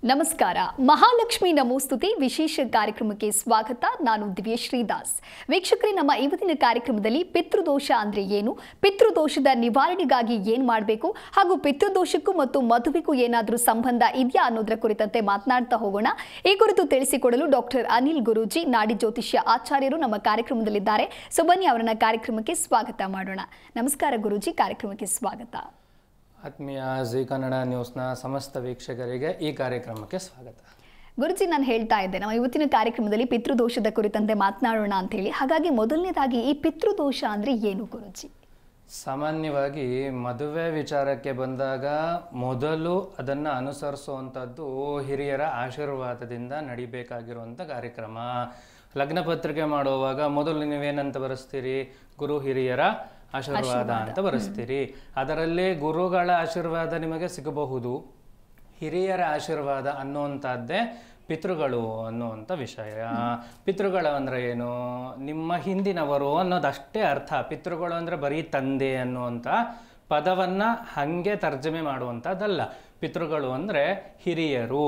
ನಮಸ್ಕಾರ. ಮಹಾಲಕ್ಷ್ಮಿ ನಮೋಸ್ತುತಿ ವಿಶೇಷ ಕಾರ್ಯಕ್ರಮಕ್ಕೆ ಸ್ವಾಗತ. ನಾನು ದಿವ್ಯಶ್ರೀ ದಾಸ್. ವೀಕ್ಷಕರೇ, ನಮ್ಮ ಇವತ್ತಿನ ಕಾರ್ಯಕ್ರಮದಲ್ಲಿ ಪಿತೃದೋಷ ಅಂದ್ರೆ ಏನು, ಪಿತೃದೋಷದ ನಿವಾರಣೆಗಾಗಿ ಏನು ಮಾಡಬೇಕು, ಹಾಗೂ ಪಿತೃದೋಷಕ್ಕೂ ಮತ್ತು ಮದುವೆಗೂ ಏನಾದರೂ ಸಂಬಂಧ ಇದೆಯಾ ಅನ್ನೋದರ ಕುರಿತಂತೆ ಮಾತನಾಡ್ತಾ ಹೋಗೋಣ. ಈ ಕುರಿತು ತಿಳಿಸಿಕೊಡಲು ಡಾಕ್ಟರ್ ಅನಿಲ್ ಗುರೂಜಿ, ನಾಡಿ ಜ್ಯೋತಿಷ್ಯ ಆಚಾರ್ಯರು ನಮ್ಮ ಕಾರ್ಯಕ್ರಮದಲ್ಲಿದ್ದಾರೆ. ಸೊ ಬನ್ನಿ ಅವರನ್ನ ಕಾರ್ಯಕ್ರಮಕ್ಕೆ ಸ್ವಾಗತ ಮಾಡೋಣ. ನಮಸ್ಕಾರ ಗುರೂಜಿ, ಕಾರ್ಯಕ್ರಮಕ್ಕೆ ಸ್ವಾಗತ. ಆತ್ಮೀಯ ಜಿ ಕನ್ನಡ ನ್ಯೂಸ್ನ ಸಮಸ್ತ ವೀಕ್ಷಕರಿಗೆ ಈ ಕಾರ್ಯಕ್ರಮಕ್ಕೆ ಸ್ವಾಗತ. ಗುರುಜಿ, ನಾನು ಹೇಳ್ತಾ ಇದ್ದೆ ನಮ್ಮ ಇವತ್ತಿನ ಕಾರ್ಯಕ್ರಮದಲ್ಲಿ ಪಿತೃದೋಷದ ಕುರಿತಂತೆ ಮಾತನಾಡೋಣ ಅಂತ ಹೇಳಿ. ಹಾಗಾಗಿ ಮೊದಲನೇದಾಗಿ ಈ ಪಿತೃದೋಷ ಅಂದ್ರೆ ಏನು ಗುರುಜಿ? ಸಾಮಾನ್ಯವಾಗಿ ಮದುವೆ ವಿಚಾರಕ್ಕೆ ಬಂದಾಗ ಮೊದಲು ಅದನ್ನು ಅನುಸರಿಸುವಂಥದ್ದು ಹಿರಿಯರ ಆಶೀರ್ವಾದದಿಂದ ನಡಿಬೇಕಾಗಿರುವಂಥ ಕಾರ್ಯಕ್ರಮ. ಲಗ್ನ ಪತ್ರಿಕೆ ಮಾಡುವಾಗ ಮೊದಲು ನೀವೇನಂತ ಬರೆಸ್ತೀರಿ? ಗುರು ಹಿರಿಯರ ಆಶೀರ್ವಾದ ಅಂತ ಬರೆಸ್ತೀರಿ. ಅದರಲ್ಲಿ ಗುರುಗಳ ಆಶೀರ್ವಾದ ನಿಮಗೆ ಸಿಗಬಹುದು, ಹಿರಿಯರ ಆಶೀರ್ವಾದ ಅನ್ನುವಂಥದ್ದೇ ಪಿತೃಗಳು ಅನ್ನುವಂಥ ವಿಷಯ. ಪಿತೃಗಳು ಅಂದರೆ ಏನು? ನಿಮ್ಮ ಹಿಂದಿನವರು ಅನ್ನೋದಷ್ಟೇ ಅರ್ಥ. ಪಿತೃಗಳು ಅಂದರೆ ಬರೀ ತಂದೆ ಅನ್ನುವಂಥ ಪದವನ್ನು ಹಾಗೆ ತರ್ಜಮೆ ಮಾಡುವಂಥದ್ದಲ್ಲ. ಪಿತೃಗಳು ಅಂದರೆ ಹಿರಿಯರು.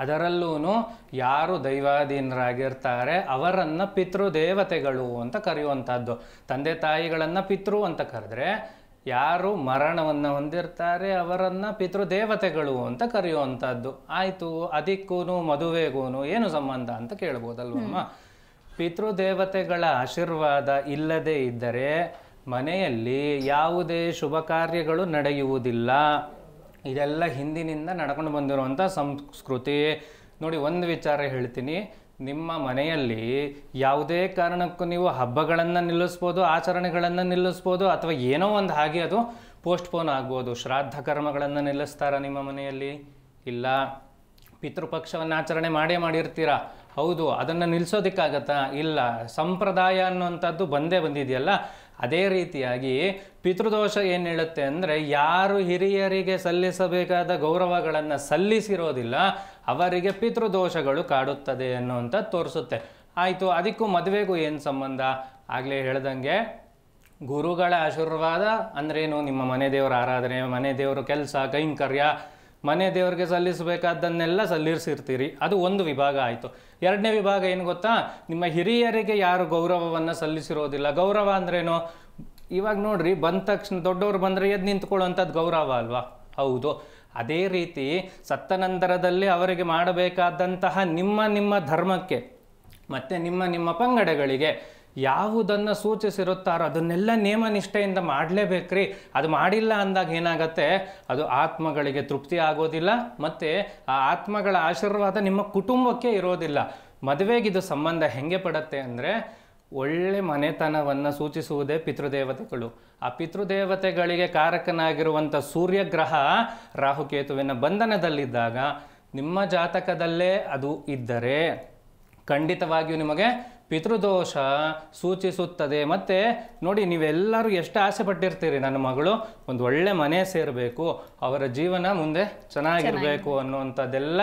ಅದರಲ್ಲೂ ಯಾರು ದೈವಾಧೀನರಾಗಿರ್ತಾರೆ ಅವರನ್ನು ಪಿತೃದೇವತೆಗಳು ಅಂತ ಕರೆಯುವಂಥದ್ದು. ತಂದೆ ತಾಯಿಗಳನ್ನು ಪಿತೃ ಅಂತ ಕರೆದ್ರೆ, ಯಾರು ಮರಣವನ್ನು ಹೊಂದಿರ್ತಾರೆ ಅವರನ್ನು ಪಿತೃದೇವತೆಗಳು ಅಂತ ಕರೆಯುವಂಥದ್ದು. ಆಯಿತು, ಅದಕ್ಕೂ ಮದುವೆಗೂ ಏನು ಸಂಬಂಧ ಅಂತ ಕೇಳ್ಬೋದಲ್ವಮ್ಮ? ಪಿತೃದೇವತೆಗಳ ಆಶೀರ್ವಾದ ಇಲ್ಲದೇ ಇದ್ದರೆ ಮನೆಯಲ್ಲಿ ಯಾವುದೇ ಶುಭ ಕಾರ್ಯಗಳು ನಡೆಯುವುದಿಲ್ಲ. ಇದೆಲ್ಲ ಹಿಂದಿನಿಂದ ನಡ್ಕೊಂಡು ಬಂದಿರುವಂಥ ಸಂಸ್ಕೃತಿ. ನೋಡಿ, ಒಂದು ವಿಚಾರ ಹೇಳ್ತೀನಿ. ನಿಮ್ಮ ಮನೆಯಲ್ಲಿ ಯಾವುದೇ ಕಾರಣಕ್ಕೂ ನೀವು ಹಬ್ಬಗಳನ್ನು ನಿಲ್ಲಿಸ್ಬೋದು, ಆಚರಣೆಗಳನ್ನು ನಿಲ್ಲಿಸ್ಬೋದು, ಅಥವಾ ಏನೋ ಒಂದು ಹಾಗೆ ಅದು ಪೋಸ್ಟ್ಪೋನ್ ಆಗ್ಬೋದು. ಶ್ರಾದ್ದ ಕರ್ಮಗಳನ್ನು ನಿಲ್ಲಿಸ್ತಾರ ನಿಮ್ಮ ಮನೆಯಲ್ಲಿ? ಇಲ್ಲ. ಪಿತೃಪಕ್ಷವನ್ನು ಆಚರಣೆ ಮಾಡಿರ್ತೀರ, ಹೌದು. ಅದನ್ನು ನಿಲ್ಲಿಸೋದಕ್ಕಾಗತ್ತಾ? ಇಲ್ಲ. ಸಂಪ್ರದಾಯ ಅನ್ನುವಂಥದ್ದು ಬಂದೇ ಬಂದಿದೆಯಲ್ಲ. ಅದೇ ರೀತಿಯಾಗಿ ಪಿತೃದೋಷ ಏನು ಹೇಳುತ್ತೆ ಅಂದರೆ, ಯಾರು ಹಿರಿಯರಿಗೆ ಸಲ್ಲಿಸಬೇಕಾದ ಗೌರವಗಳನ್ನು ಸಲ್ಲಿಸಿರೋದಿಲ್ಲ ಅವರಿಗೆ ಪಿತೃದೋಷಗಳು ಕಾಡುತ್ತದೆ ಅನ್ನುವಂಥದ್ದು ತೋರಿಸುತ್ತೆ. ಆಯಿತು, ಅದಕ್ಕೂ ಮದುವೆಗೂ ಏನು ಸಂಬಂಧ? ಆಗಲೇ ಹೇಳ್ದಂಗೆ ಗುರುಗಳ ಆಶೀರ್ವಾದ ಅಂದ್ರೇನು? ನಿಮ್ಮ ಮನೆ ದೇವರ ಆರಾಧನೆ, ಮನೆ ದೇವರ ಕೆಲಸ, ಕೈಂಕರ್ಯ, ಮನೆ ದೇವರಿಗೆ ಸಲ್ಲಿಸಬೇಕಾದ್ದನ್ನೆಲ್ಲ ಸಲ್ಲಿಸಿರ್ತೀರಿ. ಅದು ಒಂದು ವಿಭಾಗ ಆಯಿತು. ಎರಡನೇ ವಿಭಾಗ ಏನು ಗೊತ್ತಾ? ನಿಮ್ಮ ಹಿರಿಯರಿಗೆ ಯಾರು ಗೌರವವನ್ನು ಸಲ್ಲಿಸಿರೋದಿಲ್ಲ. ಗೌರವ ಅಂದ್ರೇನು? ಇವಾಗ ನೋಡ್ರಿ, ಬಂದ ತಕ್ಷಣ ದೊಡ್ಡವರು ಬಂದರೆ ಎದ್ದು ನಿಂತ್ಕೊಳ್ಳುವಂಥದ್ದು ಗೌರವ ಅಲ್ವಾ? ಹೌದು. ಅದೇ ರೀತಿ ಸತ್ತ ನಂತರದಲ್ಲಿ ಅವರಿಗೆ ಮಾಡಬೇಕಾದಂತಹ ನಿಮ್ಮ ಧರ್ಮಕ್ಕೆ ಮತ್ತು ನಿಮ್ಮ ಪಂಗಡಗಳಿಗೆ ಯಾವುದನ್ನು ಸೂಚಿಸಿರುತ್ತಾರೋ ಅದನ್ನೆಲ್ಲ ನೇಮ ನಿಷ್ಠೆಯಿಂದ ಮಾಡಲೇಬೇಕ್ರಿ. ಅದು ಮಾಡಿಲ್ಲ ಅಂದಾಗ ಏನಾಗತ್ತೆ? ಅದು ಆತ್ಮಗಳಿಗೆ ತೃಪ್ತಿ ಆಗೋದಿಲ್ಲ, ಮತ್ತು ಆ ಆತ್ಮಗಳ ಆಶೀರ್ವಾದ ನಿಮ್ಮ ಕುಟುಂಬಕ್ಕೆ ಇರೋದಿಲ್ಲ. ಮದುವೆಗಿದು ಸಂಬಂಧ ಹೆಂಗೆ ಪಡುತ್ತೆ ಅಂದರೆ, ಒಳ್ಳೆ ಮನೆತನವನ್ನು ಸೂಚಿಸುವುದೇ ಪಿತೃದೇವತೆಗಳು. ಆ ಪಿತೃದೇವತೆಗಳಿಗೆ ಕಾರಕನಾಗಿರುವಂಥ ಸೂರ್ಯಗ್ರಹ ರಾಹುಕೇತುವಿನ ಬಂಧನದಲ್ಲಿದ್ದಾಗ ನಿಮ್ಮ ಜಾತಕದಲ್ಲೇ ಅದು ಇದ್ದರೆ ಖಂಡಿತವಾಗಿಯೂ ನಿಮಗೆ ಪಿತೃದೋಷ ಸೂಚಿಸುತ್ತದೆ. ಮತ್ತು ನೋಡಿ, ನೀವೆಲ್ಲರೂ ಎಷ್ಟು ಆಸೆ ಪಟ್ಟಿರ್ತೀರಿ, ನನ್ನ ಮಗಳು ಒಂದು ಒಳ್ಳೆ ಮನೆ ಸೇರಬೇಕು, ಅವರ ಜೀವನ ಮುಂದೆ ಚೆನ್ನಾಗಿರಬೇಕು ಅನ್ನುವಂಥದ್ದೆಲ್ಲ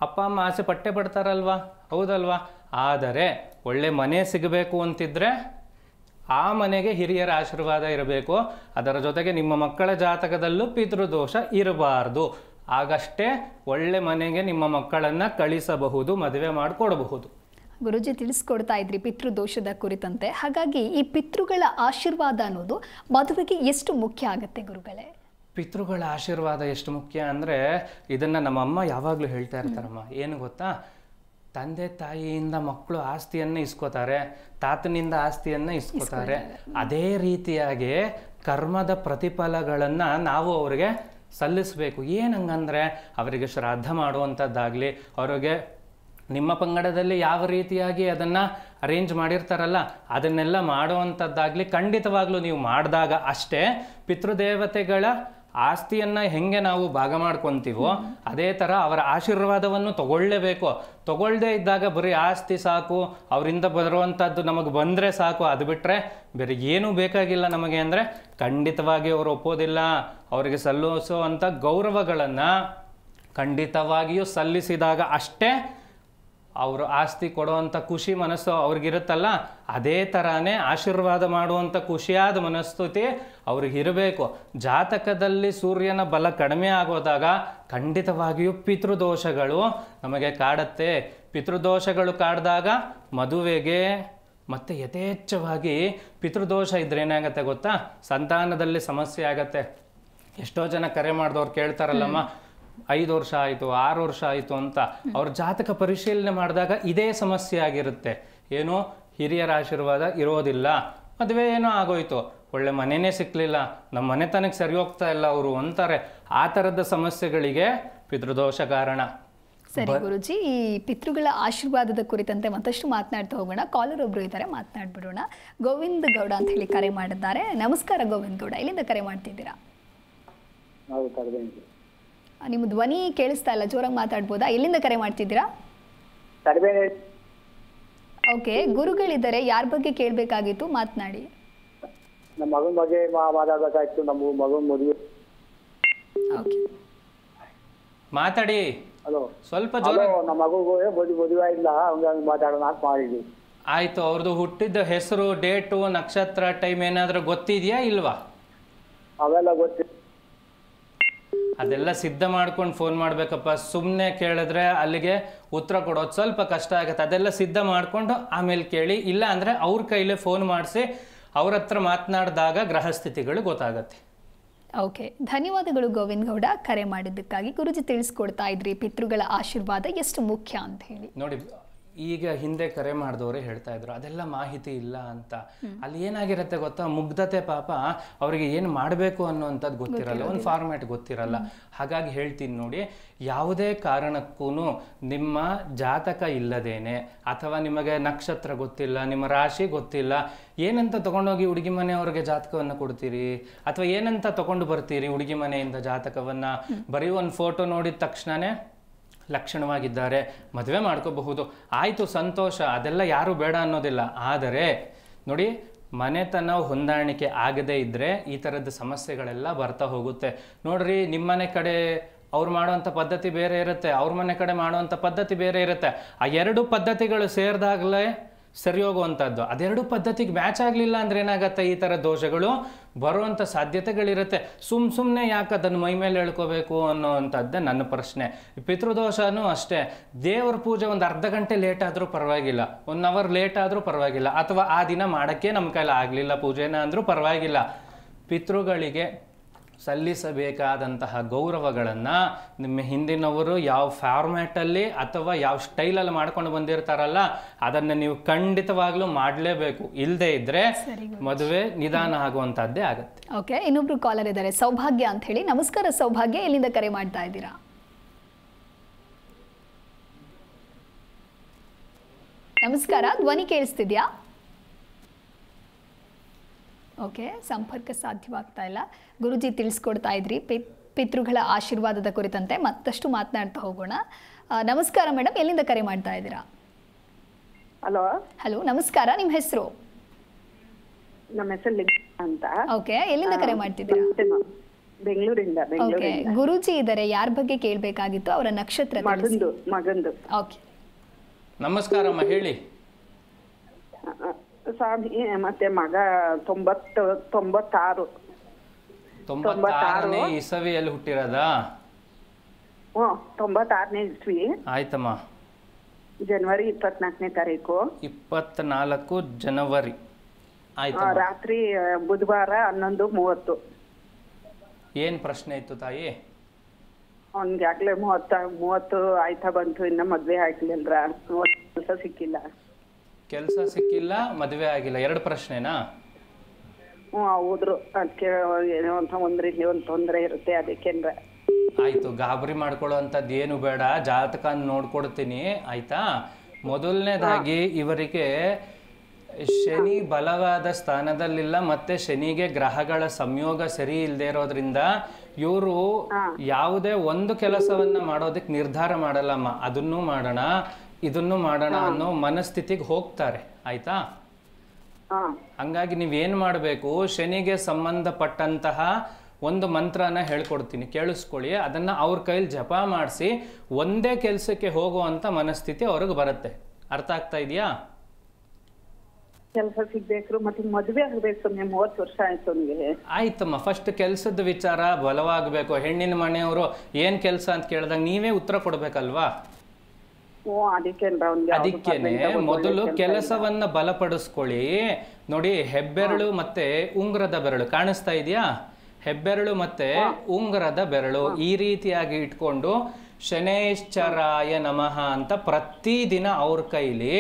ಅಪ್ಪ ಅಮ್ಮ ಆಸೆ ಪಟ್ಟೇ ಪಡ್ತಾರಲ್ವಾ? ಹೌದಲ್ವಾ? ಆದರೆ ಒಳ್ಳೆ ಮನೆ ಸಿಗಬೇಕು ಅಂತಿದ್ರೆ ಆ ಮನೆಗೆ ಹಿರಿಯರ ಆಶೀರ್ವಾದ ಇರಬೇಕು. ಅದರ ಜೊತೆಗೆ ನಿಮ್ಮ ಮಕ್ಕಳ ಜಾತಕದಲ್ಲೂ ಪಿತೃದೋಷ ಇರಬಾರ್ದು. ಆಗಷ್ಟೇ ಒಳ್ಳೆ ಮನೆಗೆ ನಿಮ್ಮ ಮಕ್ಕಳನ್ನು ಕಳಿಸಬಹುದು, ಮದುವೆ ಮಾಡಿಕೊಡಬಹುದು. ಗುರುಜಿ ತಿಳಿಸ್ಕೊಡ್ತಾ ಇದ್ರಿ ಪಿತೃದೋಷದ ಕುರಿತಂತೆ. ಹಾಗಾಗಿ ಈ ಪಿತೃಗಳ ಆಶೀರ್ವಾದ ಅನ್ನೋದು ಮದುವೆಗೆ ಎಷ್ಟು ಮುಖ್ಯ ಆಗುತ್ತೆ ಗುರುಗಳೇ? ಪಿತೃಗಳ ಆಶೀರ್ವಾದ ಎಷ್ಟು ಮುಖ್ಯ ಅಂದರೆ, ಇದನ್ನು ನಮ್ಮಮ್ಮ ಯಾವಾಗಲೂ ಹೇಳ್ತಾ ಇರ್ತಾರಮ್ಮ. ಏನು ಗೊತ್ತಾ? ತಂದೆ ತಾಯಿಯಿಂದ ಮಕ್ಕಳು ಆಸ್ತಿಯನ್ನು ಇಸ್ಕೋತಾರೆ, ತಾತನಿಂದ ಆಸ್ತಿಯನ್ನು ಇಸ್ಕೋತಾರೆ. ಅದೇ ರೀತಿಯಾಗಿ ಕರ್ಮದ ಪ್ರತಿಫಲಗಳನ್ನು ನಾವು ಅವರಿಗೆ ಸಲ್ಲಿಸಬೇಕು. ಏನಂಗಂದರೆ, ಅವರಿಗೆ ಶ್ರಾದ್ದ ಮಾಡುವಂಥದ್ದಾಗಲಿ, ಅವರಿಗೆ ನಿಮ್ಮ ಪಂಗಡದಲ್ಲಿ ಯಾವ ರೀತಿಯಾಗಿ ಅದನ್ನು ಅರೇಂಜ್ ಮಾಡಿರ್ತಾರಲ್ಲ ಅದನ್ನೆಲ್ಲ ಮಾಡುವಂಥದ್ದಾಗಲಿ ಖಂಡಿತವಾಗ್ಲೂ ನೀವು ಮಾಡಿದಾಗ ಅಷ್ಟೇ ಪಿತೃದೇವತೆಗಳ ಆಸ್ತಿಯನ್ನು ಹೆಂಗೆ ನಾವು ಭಾಗ ಮಾಡ್ಕೊತೀವೋ ಅದೇ ಥರ ಅವರ ಆಶೀರ್ವಾದವನ್ನು ತಗೊಳ್ಳೇಬೇಕು. ತಗೊಳ್ಳದೇ ಇದ್ದಾಗ ಬರೀ ಆಸ್ತಿ ಸಾಕು, ಅವರಿಂದ ಬರುವಂಥದ್ದು ನಮಗೆ ಬಂದರೆ ಸಾಕು, ಅದು ಬಿಟ್ಟರೆ ಬೇರೆ ಏನೂ ಬೇಕಾಗಿಲ್ಲ ನಮಗೆ ಅಂದರೆ ಖಂಡಿತವಾಗಿ ಅವರು ಒಪ್ಪೋದಿಲ್ಲ. ಅವರಿಗೆ ಸಲ್ಲಿಸುವಂಥ ಗೌರವಗಳನ್ನು ಖಂಡಿತವಾಗಿಯೂ ಸಲ್ಲಿಸಿದಾಗ ಅಷ್ಟೇ ಅವರು ಆಸ್ತಿ ಕೊಡುವಂಥ ಖುಷಿ ಮನಸ್ಸು ಅವ್ರಿಗಿರುತ್ತಲ್ಲ, ಅದೇ ಥರನೇ ಆಶೀರ್ವಾದ ಮಾಡುವಂಥ ಖುಷಿಯಾದ ಮನಸ್ಥಿತಿ ಅವ್ರಿಗಿರಬೇಕು. ಜಾತಕದಲ್ಲಿ ಸೂರ್ಯನ ಬಲ ಕಡಿಮೆ ಆಗೋದಾಗ ಖಂಡಿತವಾಗಿಯೂ ಪಿತೃದೋಷಗಳು ನಮಗೆ ಕಾಡುತ್ತೆ. ಪಿತೃದೋಷಗಳು ಕಾಡಿದಾಗ ಮದುವೆಗೆ ಮತ್ತು ಯಥೇಚ್ಛವಾಗಿ ಪಿತೃದೋಷ ಇದ್ರೆ ಏನಾಗುತ್ತೆ ಗೊತ್ತಾ, ಸಂತಾನದಲ್ಲಿ ಸಮಸ್ಯೆ ಆಗತ್ತೆ. ಎಷ್ಟೋ ಜನ ಕರೆ ಮಾಡಿದವ್ರು ಕೇಳ್ತಾರಲ್ಲಮ್ಮ, 5 ವರ್ಷ ಆಯಿತು 6 ವರ್ಷ ಆಯಿತು ಅಂತ. ಅವ್ರ ಜಾತಕ ಪರಿಶೀಲನೆ ಮಾಡಿದಾಗ ಇದೇ ಸಮಸ್ಯೆ ಆಗಿರುತ್ತೆ. ಏನೋ ಹಿರಿಯರ ಆಶೀರ್ವಾದ ಇರೋದಿಲ್ಲ, ಮದುವೆ ಏನೋ ಆಗೋಯ್ತು, ಒಳ್ಳೆ ಮನೆಯೇ ಸಿಕ್ಕಲಿಲ್ಲ, ನಮ್ಮ ಮನೆತನಕ್ಕೆ ಸರಿ ಹೋಗ್ತಾ ಇಲ್ಲ ಅವರು ಅಂತಾರೆ. ಆ ಥರದ ಸಮಸ್ಯೆಗಳಿಗೆ ಪಿತೃದೋಷ ಕಾರಣ. ಸರಿ ಗುರುಜಿ, ಈ ಪಿತೃಗಳ ಆಶೀರ್ವಾದದ ಕುರಿತಂತೆ ಮತ್ತಷ್ಟು ಮಾತನಾಡ್ತಾ ಹೋಗೋಣ. ಕಾಲರ್ ಒಬ್ರು ಇದ್ದಾರೆ, ಮಾತನಾಡ್ಬಿಡೋಣ. ಗೋವಿಂದ್ ಗೌಡ ಅಂತ ಹೇಳಿ ಕರೆ ಮಾಡಿದ್ದಾರೆ. ನಮಸ್ಕಾರ ಗೋವಿಂದ್ ಗೌಡ, ಎಲ್ಲಿಂದ ಕರೆ ಮಾಡ್ತಿದ್ದೀರಾ? ನಿಮ್ಮ ಧ್ವನಿ ಕೇಳಿಸ್ತಾ ಇಲ್ಲ, ಜೋರಾಗಿ ಮಾತಾಡ್ಬೋದಾ? ಎಲ್ಲಿಂದ ಕರೆ ಮಾಡ್ತಿದ್ದೀರಾ? ಓಕೆ, ಗುರುಗಳಿದ್ದಾರೆ, ಯಾರ ಬಗ್ಗೆ ಕೇಳಬೇಕಾಗಿತ್ತು ಮಾತನಾಡಿ. ನಮ್ಮ ಮಗನ ಬಗ್ಗೆ ಮಾತಾಡಬೇಕಾಯ್ತು. ನಮ್ಮ ಮಗನ ಮದುವೆ. ಓಕೆ, ಮಾತಾಡಿ. ಹಲೋ, ಸ್ವಲ್ಪ ಜೋರ. ನಮ್ಮ ಮಗುಗೆ ಮದುವೆ ಇಲ್ಲ, ಹಂಗಾಗಿ ಮಾತಾಡೋಣ ಅಂತ ಮಾಡಿದ್ವಿ. ಆಯ್ತು, ಅವ್ರದ್ದು ಹುಟ್ಟಿದ ಹೆಸರು, ಡೇಟು, ನಕ್ಷತ್ರ, ಟೈಮ್ ಏನಾದರೂ ಗೊತ್ತಿದೆಯಾ ಇಲ್ವಾ? ಅವೆಲ್ಲ ಗೊತ್ತಿಲ್ಲ. ಅದೆಲ್ಲ ಸಿದ್ಧ ಮಾಡ್ಕೊಂಡು ಫೋನ್ ಮಾಡಬೇಕಪ್ಪ. ಸುಮ್ಮನೆ ಕೇಳಿದ್ರೆ ಅಲ್ಲಿಗೆ ಉತ್ತರ ಕೊಡೋದು ಸ್ವಲ್ಪ ಕಷ್ಟ ಆಗುತ್ತೆ. ಅದೆಲ್ಲ ಸಿದ್ಧ ಮಾಡಿಕೊಂಡು ಆಮೇಲೆ ಕೇಳಿ. ಇಲ್ಲ ಅಂದರೆ ಅವ್ರ ಕೈಲೇ ಫೋನ್ ಮಾಡಿಸಿ ಅವ್ರ ಹತ್ರ ಮಾತನಾಡಿದಾಗ ಗ್ರಹಸ್ಥಿತಿಗಳು ಗೊತ್ತಾಗತ್ತೆ. ಓಕೆ, ಧನ್ಯವಾದಗಳು ಗೋವಿಂದ್ ಗೌಡ ಕರೆ ಮಾಡಿದ್ದಕ್ಕಾಗಿ. ಗುರುಜಿ ತಿಳಿಸ್ಕೊಡ್ತಾ ಇದ್ರಿ ಪಿತೃಗಳ ಆಶೀರ್ವಾದ ಎಷ್ಟು ಮುಖ್ಯ ಅಂತ ಹೇಳಿ. ನೋಡಿ, ಈಗ ಹಿಂದೆ ಕರೆ ಮಾಡಿದವರೇ ಹೇಳ್ತಾ ಇದ್ರು ಅದೆಲ್ಲ ಮಾಹಿತಿ ಇಲ್ಲ ಅಂತ. ಅಲ್ಲಿ ಏನಾಗಿರುತ್ತೆ ಗೊತ್ತಾ, ಮುಗ್ಧತೆ ಪಾಪ ಅವರಿಗೆ ಏನು ಮಾಡಬೇಕು ಅನ್ನೋವಂಥದ್ದು ಗೊತ್ತಿರಲ್ಲ, ಒಂದು ಫಾರ್ಮ್ಯಾಟ್ ಗೊತ್ತಿರಲ್ಲ. ಹಾಗಾಗಿ ಹೇಳ್ತೀನಿ ನೋಡಿ, ಯಾವುದೇ ಕಾರಣಕ್ಕೂ ನಿಮ್ಮ ಜಾತಕ ಇಲ್ಲದೇನೆ ಅಥವಾ ನಿಮಗೆ ನಕ್ಷತ್ರ ಗೊತ್ತಿಲ್ಲ, ನಿಮ್ಮ ರಾಶಿ ಗೊತ್ತಿಲ್ಲ, ಏನಂತ ತೊಗೊಂಡೋಗಿ ಹುಡುಗಿ ಮನೆಯವ್ರಿಗೆ ಜಾತಕವನ್ನು ಕೊಡ್ತೀರಿ ಅಥವಾ ಏನಂತ ತೊಗೊಂಡು ಬರ್ತೀರಿ ಹುಡುಗಿ ಮನೆಯಿಂದ ಜಾತಕವನ್ನು? ಬರೀ ಒಂದು ಫೋಟೋ ನೋಡಿದ ತಕ್ಷಣವೇ ಲಕ್ಷಣವಾಗಿದ್ದಾರೆ, ಮದುವೆ ಮಾಡ್ಕೋಬಹುದು, ಆಯಿತು ಸಂತೋಷ, ಅದೆಲ್ಲ ಯಾರೂ ಬೇಡ ಅನ್ನೋದಿಲ್ಲ. ಆದರೆ ನೋಡಿ, ಮನೆತನ ಹೊಂದಾಣಿಕೆ ಆಗದೇ ಇದ್ದರೆ ಈ ಥರದ ಸಮಸ್ಯೆಗಳೆಲ್ಲ ಬರ್ತಾ ಹೋಗುತ್ತೆ. ನೋಡ್ರಿ, ನಿಮ್ಮನೆ ಕಡೆ ಅವ್ರು ಮಾಡುವಂಥ ಪದ್ಧತಿ ಬೇರೆ ಇರುತ್ತೆ, ಅವ್ರ ಮನೆ ಕಡೆ ಮಾಡುವಂಥ ಪದ್ಧತಿ ಬೇರೆ ಇರುತ್ತೆ. ಆ ಎರಡು ಪದ್ಧತಿಗಳು ಸೇರಿದಾಗಲೇ ಸರಿ ಹೋಗುವಂಥದ್ದು. ಅದೆರಡು ಪದ್ಧತಿಗೆ ಮ್ಯಾಚ್ ಆಗಲಿಲ್ಲ ಅಂದರೆ ಏನಾಗುತ್ತೆ, ಈ ಥರ ದೋಷಗಳು ಬರುವಂಥ ಸಾಧ್ಯತೆಗಳಿರುತ್ತೆ. ಸುಮ್ಮನೆ ಯಾಕೆ ಅದನ್ನು ಮೈ ಮೇಲೆ ಹೇಳ್ಕೋಬೇಕು ಅನ್ನೋವಂಥದ್ದೇ ನನ್ನ ಪ್ರಶ್ನೆ. ಪಿತೃದೋಷನೂ ಅಷ್ಟೇ, ದೇವ್ರ ಪೂಜೆ ಒಂದು ಅರ್ಧ ಗಂಟೆ ಲೇಟ್ ಆದರೂ ಪರವಾಗಿಲ್ಲ, 1 ಅವರ್ ಲೇಟ್ ಆದರೂ ಪರವಾಗಿಲ್ಲ, ಅಥವಾ ಆ ದಿನ ಮಾಡೋಕ್ಕೆ ನಮ್ಮ ಕೈಲಿ ಆಗಲಿಲ್ಲ ಪೂಜೆನ ಅಂದರೂ ಪರವಾಗಿಲ್ಲ. ಪಿತೃಗಳಿಗೆ ಸಲ್ಲಿಸಬೇಕಾದಂತಹ ಗೌರವಗಳನ್ನು ನಿಮ್ಮ ಹಿಂದಿನವರು ಯಾವ ಫಾರ್ಮ್ಯಾಟಲ್ಲಿ ಅಥವಾ ಯಾವ ಸ್ಟೈಲಲ್ಲಿ ಮಾಡ್ಕೊಂಡು ಬಂದಿರ್ತಾರಲ್ಲ ಅದನ್ನು ನೀವು ಖಂಡಿತವಾಗ್ಲೂ ಮಾಡಲೇಬೇಕು. ಇಲ್ಲದೆ ಇದ್ದರೆ ಮದುವೆ ನಿಧಾನ ಆಗುವಂಥದ್ದೇ ಆಗುತ್ತೆ. ಓಕೆ, ಇನ್ನೊಬ್ರು ಕಾಲರ್ ಇದ್ದಾರೆ, ಸೌಭಾಗ್ಯ ಅಂತ ಹೇಳಿ. ನಮಸ್ಕಾರ ಸೌಭಾಗ್ಯ, ಎಲ್ಲಿಂದ ಕರೆ ಮಾಡ್ತಾ ಇದ್ದೀರಾ? ನಮಸ್ಕಾರ, ಧ್ವನಿ ಕೇಳಿಸ್ತಿದ್ಯಾ? ಓಕೆ, ಸಂಪರ್ಕ ಸಾಧ್ಯವಾಗ್ತಾ ಇಲ್ಲ. ಗುರುಜಿ ತಿಳಿಸ್ಕೊಡ್ತಾ ಇದ್ರಿ ಪಿತೃಗಳ ಆಶೀರ್ವಾದದ ಕುರಿತಂತೆ, ಮತ್ತಷ್ಟು ಮಾತನಾಡ್ತಾ ಹೋಗೋಣ. ನಮಸ್ಕಾರ ಮೇಡಮ್, ಎಲ್ಲಿಂದ ಕರೆ ಮಾಡ್ತಾ ಇದ್ದೀರಾ? ಹಲೋ ಹಲೋ, ನಮಸ್ಕಾರ, ನಿಮ್ಮ ಹೆಸರು? ನಮ್ಮ ಹೆಸರು ಲಿಂಗಮ್ಮ ಅಂತ. ಓಕೆ, ಎಲ್ಲಿಂದ ಕರೆ ಮಾಡ್ತಿದ್ದೀರಾ? ಬೆಂಗಳೂರಿಂದ. ಓಕೆ, ಗುರುಜಿ ಇದ್ದಾರೆ, ಯಾರ ಬಗ್ಗೆ ಕೇಳಬೇಕಾಗಿತ್ತು? ಅವರ ನಕ್ಷತ್ರ ಮಗಂದು. ಓಕೆ, ನಮಸ್ಕಾರಮ್ಮ, ಹೇಳಿ. ಸ್ವಾಮಿ, ಮತ್ತೆ ಮಗ 96 96ನೇ ಇಸವಿಯಲ್ಲಿ ಹುಟ್ಟಿರೋದಾ? 96ನೇ ಇಸ್ವಿ. ಆಯ್ತಮ್ಮ. ಜನವರಿ 24ನೇ ತಾರೀಕು. 24 ಜನವರಿ. ಆಯ್ತು. ರಾತ್ರಿ ಬುಧವಾರ 11:30. ಏನ್ ಪ್ರಶ್ನೆ ಇತ್ತು ತಾಯಿ? ಅವ್ನಿಗೆ ಆಗ್ಲೇ 30 ಆಯ್ತಾ ಬಂತು, ಇನ್ನ ಮದ್ವೆ ಆಗ್ಲಿಲ್ಲ, ಕೆಲಸ ಸಿಕ್ಕಿಲ್ಲ. ಕೆಲಸ ಸಿಕ್ಕಿಲ್ಲ, ಮದುವೆ ಆಗಿಲ್ಲ, 2 ಪ್ರಶ್ನೆನಾ? ಹೌದ್ರು. ಅದಕ್ಕೆ ಏನೋ ಒಂದು ತೊಂದರೆ ಇರುತ್ತೆ, ಅದಕ್ಕೇನ್ರ. ಆಯ್ತು, ಗಾಬರಿ ಮಾಡ್ಕೊಳ್ಳೋ ಅಂಥದ್ದು ಏನು ಬೇಡ, ಜಾತಕ ನೋಡ್ಕೊಡ್ತೀನಿ ಆಯ್ತಾ. ಮೊದಲನೇದಾಗಿ ಇವರಿಗೆ ಶನಿ ಬಲವಾದ ಸ್ಥಾನದಲ್ಲಿಲ್ಲ, ಮತ್ತೆ ಶನಿಗೆ ಗ್ರಹಗಳ ಸಂಯೋಗ ಸರಿ ಇಲ್ಲದೆ ಇರೋದ್ರಿಂದ ಇವರು ಯಾವುದೇ ಒಂದು ಕೆಲಸವನ್ನ ಮಾಡೋದಕ್ಕೆ ನಿರ್ಧಾರ ಮಾಡಲ್ಲಮ್ಮ. ಅದನ್ನು ಮಾಡೋಣ ಇದನ್ನು ಮಾಡೋಣ ಅನ್ನೋ ಮನಸ್ಥಿತಿಗೆ ಹೋಗ್ತಾರೆ ಆಯ್ತಾ. ಹಂಗಾಗಿ ನೀವೇನು ಮಾಡಬೇಕು, ಶನಿಗೆ ಸಂಬಂಧಪಟ್ಟಂತಹ ಒಂದು ಮಂತ್ರನ ಹೇಳ್ಕೊಡ್ತೀನಿ, ಕೇಳಿಸ್ಕೊಳ್ಳಿ. ಅದನ್ನು ಅವ್ರ ಕೈಲಿ ಜಪ ಮಾಡಿಸಿ ಒಂದೇ ಕೆಲಸಕ್ಕೆ ಹೋಗುವಂಥ ಮನಸ್ಥಿತಿ ಅವ್ರಿಗೆ ಬರುತ್ತೆ. ಅರ್ಥ ಆಗ್ತಾ ಇದೆಯಾ? ಕೆಲಸ ಸಿಗ್ಬೇಕ್ರು, ಮತ್ತೆ ಮದ್ವೆ ಆಗ್ಬೇಕು. 30 ವರ್ಷ ಆಯ್ತು ಅವ್ನಿಗೆ. ಆಯ್ತಮ್ಮ, ಫಸ್ಟ್ ಕೆಲಸದ ವಿಚಾರ ಬಲವಾಗಬೇಕು. ಹೆಣ್ಣಿನ ಮನೆಯವರು ಏನು ಕೆಲಸ ಅಂತ ಕೇಳಿದಾಗ ನೀವೇ ಉತ್ತರ ಕೊಡ್ಬೇಕಲ್ವಾ? ಅದಕ್ಕೇನೆ ಮೊದಲು ಕೆಲಸವನ್ನ ಬಲಪಡಿಸ್ಕೊಳ್ಳಿ. ನೋಡಿ, ಹೆಬ್ಬೆರಳು ಮತ್ತೆ ಉಂಗುರದ ಬೆರಳು ಕಾಣಿಸ್ತಾ ಇದೆಯಾ? ಹೆಬ್ಬೆರಳು ಮತ್ತೆ ಉಂಗುರದ ಬೆರಳು ಈ ರೀತಿಯಾಗಿ ಇಟ್ಕೊಂಡು ಶನೈಶ್ಚರಾಯ ನಮಃ ಅಂತ ಪ್ರತಿದಿನ ಅವ್ರ ಕೈಲಿ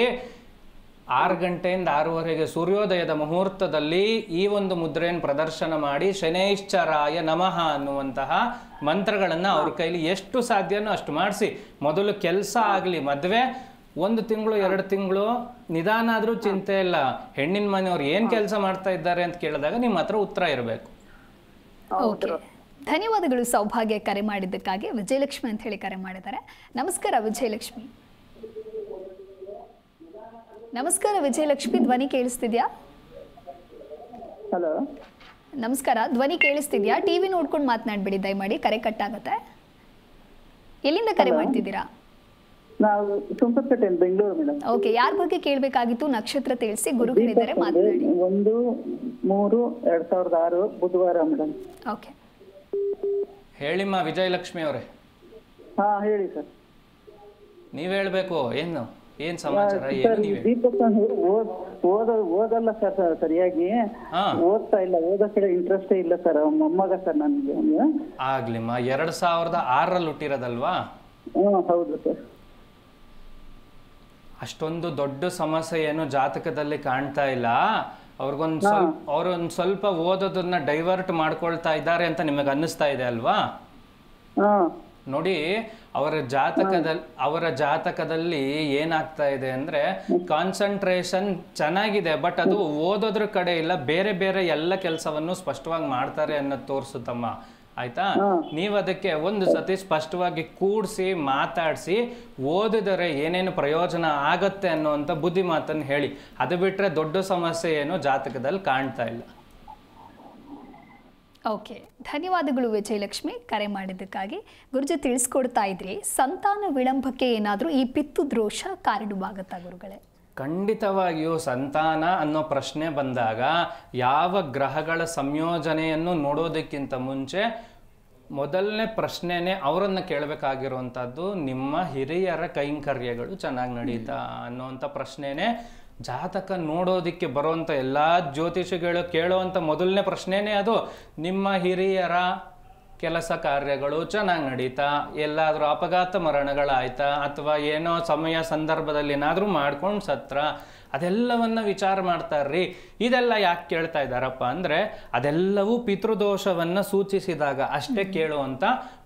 6 ಗಂಟೆಯಿಂದ 6:30 ಸೂರ್ಯೋದಯದ ಮುಹೂರ್ತದಲ್ಲಿ ಈ ಒಂದು ಮುದ್ರೆಯನ್ನು ಪ್ರದರ್ಶನ ಮಾಡಿ ಶನೈಶ್ಚರಾಯ ನಮಃ ಅನ್ನುವಂತಹ ಮಂತ್ರಗಳನ್ನು ಅವ್ರ ಕೈಲಿ ಎಷ್ಟು ಸಾಧ್ಯನೋ ಅಷ್ಟು ಮಾಡಿಸಿ. ಮೊದಲು ಕೆಲಸ ಆಗಲಿ. ಮದುವೆ 1 ತಿಂಗಳು 2 ತಿಂಗಳು ನಿಧಾನ ಆದರೂ ಚಿಂತೆ ಇಲ್ಲ. ಹೆಣ್ಣಿನ ಮನೆಯವ್ರು ಏನು ಕೆಲಸ ಮಾಡ್ತಾ ಇದ್ದಾರೆ ಅಂತ ಕೇಳಿದಾಗ ನಿಮ್ಮ ಹತ್ರ ಉತ್ತರ ಇರಬೇಕು. ಓಕೆ, ಧನ್ಯವಾದಗಳು ಸೌಭಾಗ್ಯ ಕರೆ ಮಾಡಿದ್ದಕ್ಕಾಗಿ. ವಿಜಯಲಕ್ಷ್ಮಿ ಅಂತ ಹೇಳಿ ಕರೆ ಮಾಡಿದ್ದಾರೆ. ನಮಸ್ಕಾರ ವಿಜಯಲಕ್ಷ್ಮಿ. ನಮಸ್ಕಾರ ವಿಜಯಲಕ್ಷ್ಮಿ, ಧ್ವನಿ ಕೇಳಿಸ್ತಿದ್ಯಾ? ಹಲೋ, ನಮಸ್ಕಾರ, ಧ್ವನಿ ಕೇಳಿಸ್ತಿದ್ಯಾ? ಟಿವಿ ನೋಡ್ಕೊಂಡು ಮಾತನಾಡ್ಬಿಡಿ ದಯಮಾಡಿ, ಕರೆ ಕಟ್ ಆಗುತ್ತೆ. ಎಲ್ಲಿಂದ ಕರೆ ಮಾಡ್ತಿದ್ದೀರಾ? ನಾವು ಸುಂಕಪೇಟೆಯಲ್ಲಿ, ಬೆಂಗಳೂರು ಮೇಡಮ್. ಓಕೆ, ಯಾರ ಬಗ್ಗೆ ಕೇಳಬೇಕಾಗಿತ್ತು? ನಕ್ಷತ್ರ ತಿಳಿಸಿ, ಗುರುಗಳಿದ್ದಾರೆ, ಮಾತನಾಡಿ. 1-3-2006 ಬುಧವಾರ ಮೇಡಮ್. ಓಕೆ, ಹೇಳಿಮ್ಮ ವಿಜಯಲಕ್ಷ್ಮಿ ಅವರೇ. ಹಾ ಹೇಳಿ ಸರ್. ನೀವ್ ಹೇಳ್ಬೇಕು. ಏನ್ ಸಮಾಚಾರ? ಏನು ನೀವೇ? ದೀಪಕ್ ಓದಲ್ಲ ಸರ್, ಸರಿಯಾಗಿ ಓದ್ತಾ ಇಲ್ಲ. ಓದೋ ಕಡೆ ಇಂಟ್ರೆಸ್ಟೇ ಇಲ್ಲ ಸರ್. ಮೊಮ್ಮಗ ಸರ್ ನನ್ಗೆ. ಆಗ್ಲಿಮ್ಮ, 2006 ಹುಟ್ಟಿರೋದಲ್ವಾ? ಹೌದು ಸರ್. ಅಷ್ಟೊಂದು ದೊಡ್ಡ ಸಮಸ್ಯೆ ಏನು ಜಾತಕದಲ್ಲಿ ಕಾಣ್ತಾ ಇಲ್ಲ. ಅವ್ರೊಂದ್ ಸ್ವಲ್ಪ ಓದೋದನ್ನ ಡೈವರ್ಟ್ ಮಾಡ್ಕೊಳ್ತಾ ಇದ್ದಾರೆ ಅಂತ ನಿಮಗೆ ಅನ್ನಿಸ್ತಾ ಇದೆ ಅಲ್ವಾ? ನೋಡಿ, ಅವರ ಜಾತಕದಲ್ಲಿ ಏನಾಗ್ತಾ ಇದೆ ಅಂದ್ರೆ ಕಾನ್ಸಂಟ್ರೇಷನ್ ಚೆನ್ನಾಗಿದೆ, ಬಟ್ ಅದು ಓದೋದ್ರ ಕಡೆ ಇಲ್ಲ, ಬೇರೆ ಬೇರೆ ಎಲ್ಲ ಕೆಲಸವನ್ನು ಸ್ಪಷ್ಟವಾಗಿ ಮಾಡ್ತಾರೆ ಅನ್ನೋದು ತೋರಿಸುತ್ತಮ್ಮ. ಆಯ್ತಾ? ನೀವು ಅದಕ್ಕೆ ಒಂದು ಸತಿ ಸ್ಪಷ್ಟವಾಗಿ ಕೂಡಿಸಿ ಮಾತಾಡಿಸಿ ಓದಿದರೆ ಏನೇನು ಪ್ರಯೋಜನ ಆಗತ್ತೆ ಅನ್ನುವಂಥ ಬುದ್ಧಿ ಮಾತನ್ನು ಹೇಳಿ. ಅದು ಬಿಟ್ಟರೆ ದೊಡ್ಡ ಸಮಸ್ಯೆ ಏನು ಜಾತಕದಲ್ಲಿ ಕಾಣ್ತಾ ಇಲ್ಲ. ಓಕೆ, ಧನ್ಯವಾದಗಳು ವಿಜಯಲಕ್ಷ್ಮಿ ಕರೆ ಮಾಡಿದ್ದಕ್ಕಾಗಿ. ಗುರುಜಿ ತಿಳಿಸ್ಕೊಡ್ತಾ ಇದ್ರಿ, ಸಂತಾನ ವಿಳಂಬಕ್ಕೆ ಏನಾದರೂ ಈ ಪಿತ್ತು ದೋಷ ಕಾರಣವಾಗುತ್ತಾ ಗುರುಗಳೇ? ಖಂಡಿತವಾಗಿಯೂ ಸಂತಾನ ಅನ್ನೋ ಪ್ರಶ್ನೆ ಬಂದಾಗ ಯಾವ ಗ್ರಹಗಳ ಸಂಯೋಜನೆಯನ್ನು ನೋಡೋದಕ್ಕಿಂತ ಮುಂಚೆ ಮೊದಲನೇ ಪ್ರಶ್ನೆನೇ ಅವರನ್ನು ಕೇಳಬೇಕಾಗಿರುವಂಥದ್ದು, ನಿಮ್ಮ ಹಿರಿಯರ ಕೈಂಕರ್ಯಗಳು ಚೆನ್ನಾಗಿ ನಡೀತಾ ಅನ್ನೋವಂಥ ಪ್ರಶ್ನೆನೇ ಜಾತಕ ನೋಡೋದಕ್ಕೆ ಬರುವಂಥ ಎಲ್ಲ ಜ್ಯೋತಿಷಿಗಳು ಕೇಳುವಂಥ ಮೊದಲನೇ ಪ್ರಶ್ನೆನೇ ಅದು. ನಿಮ್ಮ ಹಿರಿಯರ ಕೆಲಸ ಕಾರ್ಯಗಳು ಚೆನ್ನಾಗಿ ನಡೀತಾ, ಎಲ್ಲಾದರೂ ಅಪಘಾತ ಮರಣಗಳಾಯ್ತಾ, ಅಥವಾ ಏನೋ ಸಮಯ ಸಂದರ್ಭದಲ್ಲಿ ಏನಾದರೂ ಮಾಡ್ಕೊಂಡು ಸತ್ರ, ಅದೆಲ್ಲವನ್ನ ವಿಚಾರ ಮಾಡ್ತಾರ್ರಿ. ಇದೆಲ್ಲ ಯಾಕೆ ಕೇಳ್ತಾ ಇದ್ದಾರಪ್ಪ ಅಂದರೆ ಅದೆಲ್ಲವೂ ಪಿತೃದೋಷವನ್ನು ಸೂಚಿಸಿದಾಗ ಅಷ್ಟೇ ಕೇಳುವಂಥ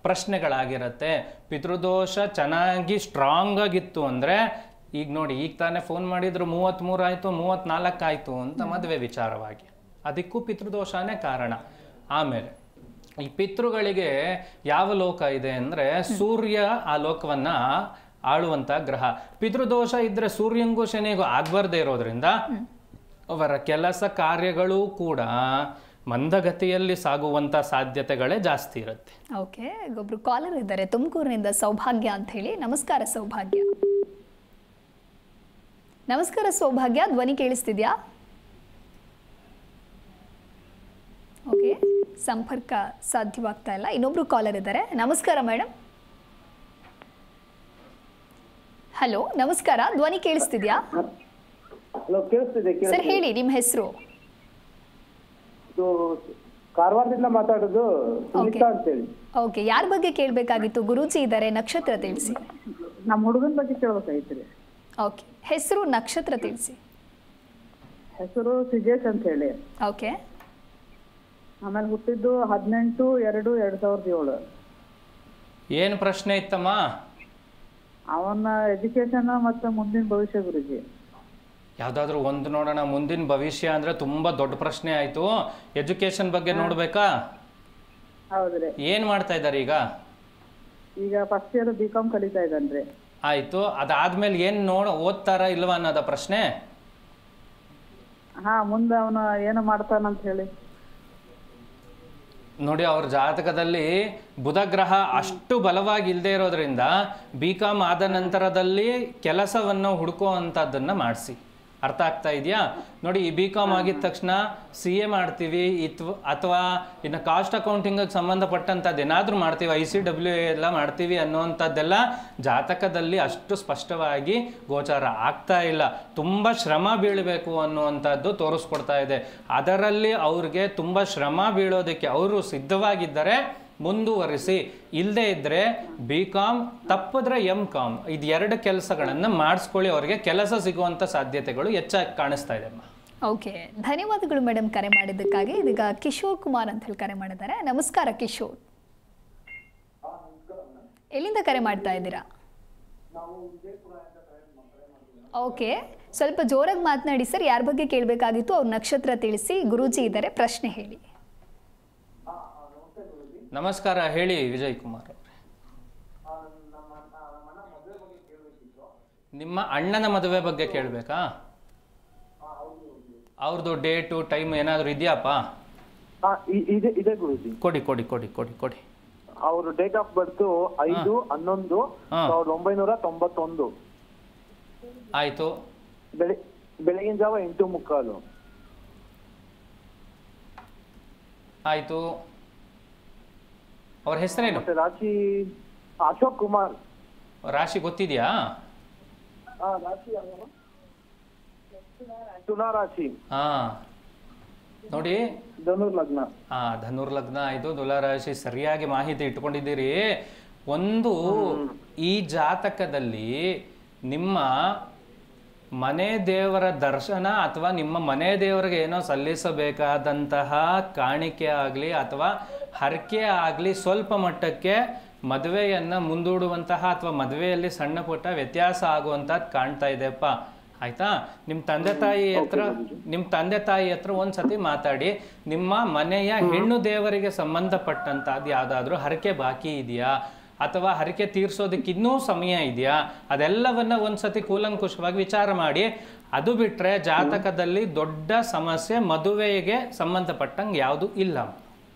ಪ್ರಶ್ನೆಗಳಾಗಿರುತ್ತೆ. ಪಿತೃದೋಷ ಚೆನ್ನಾಗಿ ಸ್ಟ್ರಾಂಗ್ ಆಗಿತ್ತು ಅಂದರೆ, ಈಗ ನೋಡಿ, ಈಗ ತಾನೇ ಫೋನ್ ಮಾಡಿದ್ರು 33 ಆಯಿತು 34 ಆಯಿತು ಅಂತ ಮದುವೆ ವಿಚಾರವಾಗಿ, ಅದಕ್ಕೂ ಪಿತೃದೋಷನೇ ಕಾರಣ. ಆಮೇಲೆ ಈ ಪಿತೃಗಳಿಗೆ ಯಾವ ಲೋಕ ಇದೆ ಅಂದರೆ ಸೂರ್ಯ ಆ ಲೋಕವನ್ನ ಆಳುವಂಥ ಗ್ರಹ. ಪಿತೃದೋಷ ಇದ್ರೆ ಸೂರ್ಯಂಗೂ ಶನಿಗೂ ಆಗಬಾರ್ದೇ ಇರೋದ್ರಿಂದ ಅವರ ಕೆಲಸ ಕಾರ್ಯಗಳು ಕೂಡ ಮಂದಗತಿಯಲ್ಲಿ ಸಾಗುವಂಥ ಸಾಧ್ಯತೆಗಳೇ ಜಾಸ್ತಿ ಇರುತ್ತೆ. ಓಕೆ, ಒಬ್ರು ಕಾಲರ್ ಇದ್ದಾರೆ ತುಮಕೂರಿನಿಂದ, ಸೌಭಾಗ್ಯ ಅಂತ ಹೇಳಿ. ನಮಸ್ಕಾರ ಸೌಭಾಗ್ಯ. ನಮಸ್ಕಾರ ಸೌಭಾಗ್ಯ, ಧ್ವನಿ ಕೇಳಿಸ್ತಿದ್ಯಾ? ಓಕೆ, ಸಂಪರ್ಕ ಸಾಧ್ಯವಾಗ್ತಾ ಇಲ್ಲ. ಇನ್ನೊಬ್ರು ಕಾಲರ್ ಇದ್ದಾರೆ. ನಮಸ್ಕಾರ ಮೇಡಮ್. ಹಲೋ, ನಮಸ್ಕಾರ, ಧ್ವನಿ ಕೇಳಿಸ್ತಿದ್ಯಾ? ಸರ್ ಹೇಳಿ, ನಿಮ್ಮ ಹೆಸರು? ಕಾರವಾರದಿಂದ ಮಾತಾಡೋದು, ಸುನೀತಾ ಅಂತ ಹೇಳಿ. ಓಕೆ, ಯಾರ ಬಗ್ಗೆ ಕೇಳಬೇಕಾಗಿತ್ತು? ಗುರೂಜಿ ಇದ್ದಾರೆ, ನಕ್ಷತ್ರ ತಿಳಿಸಿ. ನಮ್ಮ ಹುಡುಗನ ಬಗ್ಗೆ ಕೇಳಬೇಕಾಗಿತ್ತು. ಓಕೆ, ಹೆಸರು, ನಕ್ಷತ್ರ ತಿಳಿಸಿ. ಹೆಸರು ಸಿಜೇಶ್ ಅಂತ ಹೇಳಿ. ಓಕೆ, ಆಮೇಲೆ ಹುಟ್ಟಿದ್ದು 18/2/2007. ಏನು ಪ್ರಶ್ನೆ ಇತ್ತಮ್ಮ? ಅವನ ಎಜುಕೇಶನ್ ಮತ್ತೆ ಮುಂದಿನ ಭವಿಷ್ಯ ಗುರುಜಿ. ಯಾವುದಾದ್ರೂ ಒಂದು ನೋಡೋಣ. ಮುಂದಿನ ಭವಿಷ್ಯ ಅಂದರೆ ತುಂಬ ದೊಡ್ಡ ಪ್ರಶ್ನೆ ಆಯಿತು. ಎಜುಕೇಷನ್ ಬಗ್ಗೆ ನೋಡಬೇಕಾ? ಹೌದ್ರಿ. ಏನು ಮಾಡ್ತಾ ಇದ್ದಾರೆ ಈಗ? ಈಗ ಫಸ್ಟ್ ಇಯರ್ BCom ಕಲಿತಾ ಇದ್ದಾನ್ರಿ. ಆಯಿತು, ಅದಾದ್ಮೇಲೆ ಏನು ಓದ್ತಾರ ಇಲ್ವಾ ಅನ್ನೋದ ಪ್ರಶ್ನೆ. ಮುಂದೆ ಅವನು ಏನು ಮಾಡ್ತಾನಂತ ಹೇಳಿ. ನೋಡಿ ಅವ್ರ ಜಾತಕದಲ್ಲಿ ಬುಧ ಗ್ರಹ ಅಷ್ಟು ಬಲವಾಗಿ ಇಲ್ಲದೆ ಇರೋದ್ರಿಂದ BCom ಆದ ನಂತರದಲ್ಲಿ ಕೆಲಸವನ್ನು ಹುಡುಕೋ ಅಂಥದ್ದನ್ನು ಮಾಡಿಸಿ. ಅರ್ಥ ಆಗ್ತಾ ಇದೆಯಾ? ನೋಡಿ ಈ BCom ಆಗಿದ ತಕ್ಷಣ CA ಮಾಡ್ತೀವಿ ಅಥವಾ ಇನ್ನು ಕಾಸ್ಟ್ ಅಕೌಂಟಿಂಗಿಗೆ ಸಂಬಂಧಪಟ್ಟಂಥದ್ದು ಏನಾದರೂ ಮಾಡ್ತೀವಿ, ICWA ಎಲ್ಲ ಮಾಡ್ತೀವಿ ಅನ್ನೋವಂಥದ್ದೆಲ್ಲ ಜಾತಕದಲ್ಲಿ ಅಷ್ಟು ಸ್ಪಷ್ಟವಾಗಿ ಗೋಚಾರ ಆಗ್ತಾ ಇಲ್ಲ. ತುಂಬ ಶ್ರಮ ಬೀಳಬೇಕು ಅನ್ನುವಂಥದ್ದು ತೋರಿಸ್ಕೊಡ್ತಾ ಇದೆ. ಅದರಲ್ಲಿ ಅವ್ರಿಗೆ ತುಂಬ ಶ್ರಮ ಬೀಳೋದಕ್ಕೆ ಅವರು ಸಿದ್ಧವಾಗಿದ್ದರೆ ಮುಂದುವರಿಸಿ, ಇಲ್ಲದೇ ಇದ್ದರೆ BCom ತಪ್ಪಿದ್ರೆ MCom ಇದು 2 ಕೆಲಸಗಳನ್ನು ಮಾಡಿಸ್ಕೊಳ್ಳಿ. ಅವರಿಗೆ ಕೆಲಸ ಸಿಗುವಂಥ ಸಾಧ್ಯತೆಗಳು ಹೆಚ್ಚಾಗಿ ಕಾಣಿಸ್ತಾ ಇದೆ ಅಮ್ಮ. ಓಕೆ, ಧನ್ಯವಾದಗಳು ಮೇಡಮ್ ಕರೆ ಮಾಡಿದ್ದಕ್ಕಾಗಿ. ಇದೀಗ ಕಿಶೋರ್ ಕುಮಾರ್ ಅಂತ ಹೇಳಿ ಕರೆ ಮಾಡಿದ್ದಾರೆ. ನಮಸ್ಕಾರ ಕಿಶೋರ್, ಎಲ್ಲಿಂದ ಕರೆ ಮಾಡ್ತಾ ಇದ್ದೀರಾ? ಓಕೆ, ಸ್ವಲ್ಪ ಜೋರಾಗಿ ಮಾತನಾಡಿ ಸರ್. ಯಾರ ಬಗ್ಗೆ ಕೇಳಬೇಕಾಗಿತ್ತು? ಅವ್ರ ನಕ್ಷತ್ರ ತಿಳಿಸಿ. ಗುರೂಜಿ ಇದ್ದಾರೆ, ಪ್ರಶ್ನೆ ಹೇಳಿ. ನಮಸ್ಕಾರ, ಹೇಳಿ ವಿಜಯ್ ಕುಮಾರ್ ಅವರೇ. ನಿಮ್ಮ ಅಣ್ಣನ ಮದುವೆ ಬಗ್ಗೆ ಕೇಳಬೇಕಾ? ಅವ್ರದ್ದು ಡೇಟು ಟೈಮ್ ಏನಾದರೂ ಇದೆಯಾಪ್ಪ? ಇದೆ ಗುರುಜಿ. ಕೊಡಿ ಕೊಡಿ ಕೊಡಿ ಕೊಡಿ ಕೊಡಿ. ಅವ್ರ ಡೇಟ್ ಆಫ್ ಬರ್ತ್ 5/11/1991. ಆಯ್ತು. ಬೆಳಗಿನ ಜಾವ 8:15. ಆಯ್ತು. ಅವ್ರ ಹೆಸರೇನು? ರಾಶಿ ಅಶೋಕ್ ಕುಮಾರ್. ರಾಶಿ ಗೊತ್ತಿದ್ಯಾ? ರಾಶಿ ತುಲಾ ರಾಶಿ. ಹಾ, ನೋಡಿ ಧನುರ್ ಲಗ್ನ. ಧನುರ್ ಲಗ್ನ ಆಯ್ತು, ತುಲಾ ರಾಶಿ. ಸರಿಯಾಗಿ ಮಾಹಿತಿ ಇಟ್ಕೊಂಡಿದ್ದೀರಿ. ಒಂದು ಈ ಜಾತಕದಲ್ಲಿ ನಿಮ್ಮ ಮನೆ ದೇವರ ದರ್ಶನ ಅಥವಾ ನಿಮ್ಮ ಮನೆ ದೇವರಿಗೆ ಏನೋ ಸಲ್ಲಿಸಬೇಕಾದಂತಹ ಕಾಣಿಕೆ ಆಗಲಿ ಅಥವಾ ಹರಕೆ ಆಗಲಿ ಸ್ವಲ್ಪ ಮಟ್ಟಕ್ಕೆ ಮದುವೆಯನ್ನು ಮುಂದೂಡುವಂತಹ ಅಥವಾ ಮದುವೆಯಲ್ಲಿ ಸಣ್ಣ ಪುಟ್ಟ ವ್ಯತ್ಯಾಸ ಆಗುವಂಥದ್ದು ಕಾಣ್ತಾ ಇದೆಯಪ್ಪ. ಆಯ್ತಾ? ನಿಮ್ಮ ತಂದೆ ತಾಯಿ ಹತ್ರ ಒಂದ್ಸತಿ ಮಾತಾಡಿ, ನಿಮ್ಮ ಮನೆಯ ಹೆಣ್ಣು ದೇವರಿಗೆ ಸಂಬಂಧಪಟ್ಟಂತಹದ್ದು ಯಾವುದಾದ್ರೂ ಹರಕೆ ಬಾಕಿ ಇದೆಯಾ ಅಥವಾ ಹರಕೆ ತೀರ್ಸೋದಕ್ಕೆ ಇನ್ನೂ ಸಮಯ ಇದೆಯಾ, ಅದೆಲ್ಲವನ್ನ ಒಂದ್ಸತಿ ಕೂಲಂಕುಷವಾಗಿ ವಿಚಾರ ಮಾಡಿ. ಅದು ಬಿಟ್ಟರೆ ಜಾತಕದಲ್ಲಿ ದೊಡ್ಡ ಸಮಸ್ಯೆ ಮದುವೆಗೆ ಸಂಬಂಧಪಟ್ಟಂಗೆ ಯಾವುದು ಇಲ್ಲ.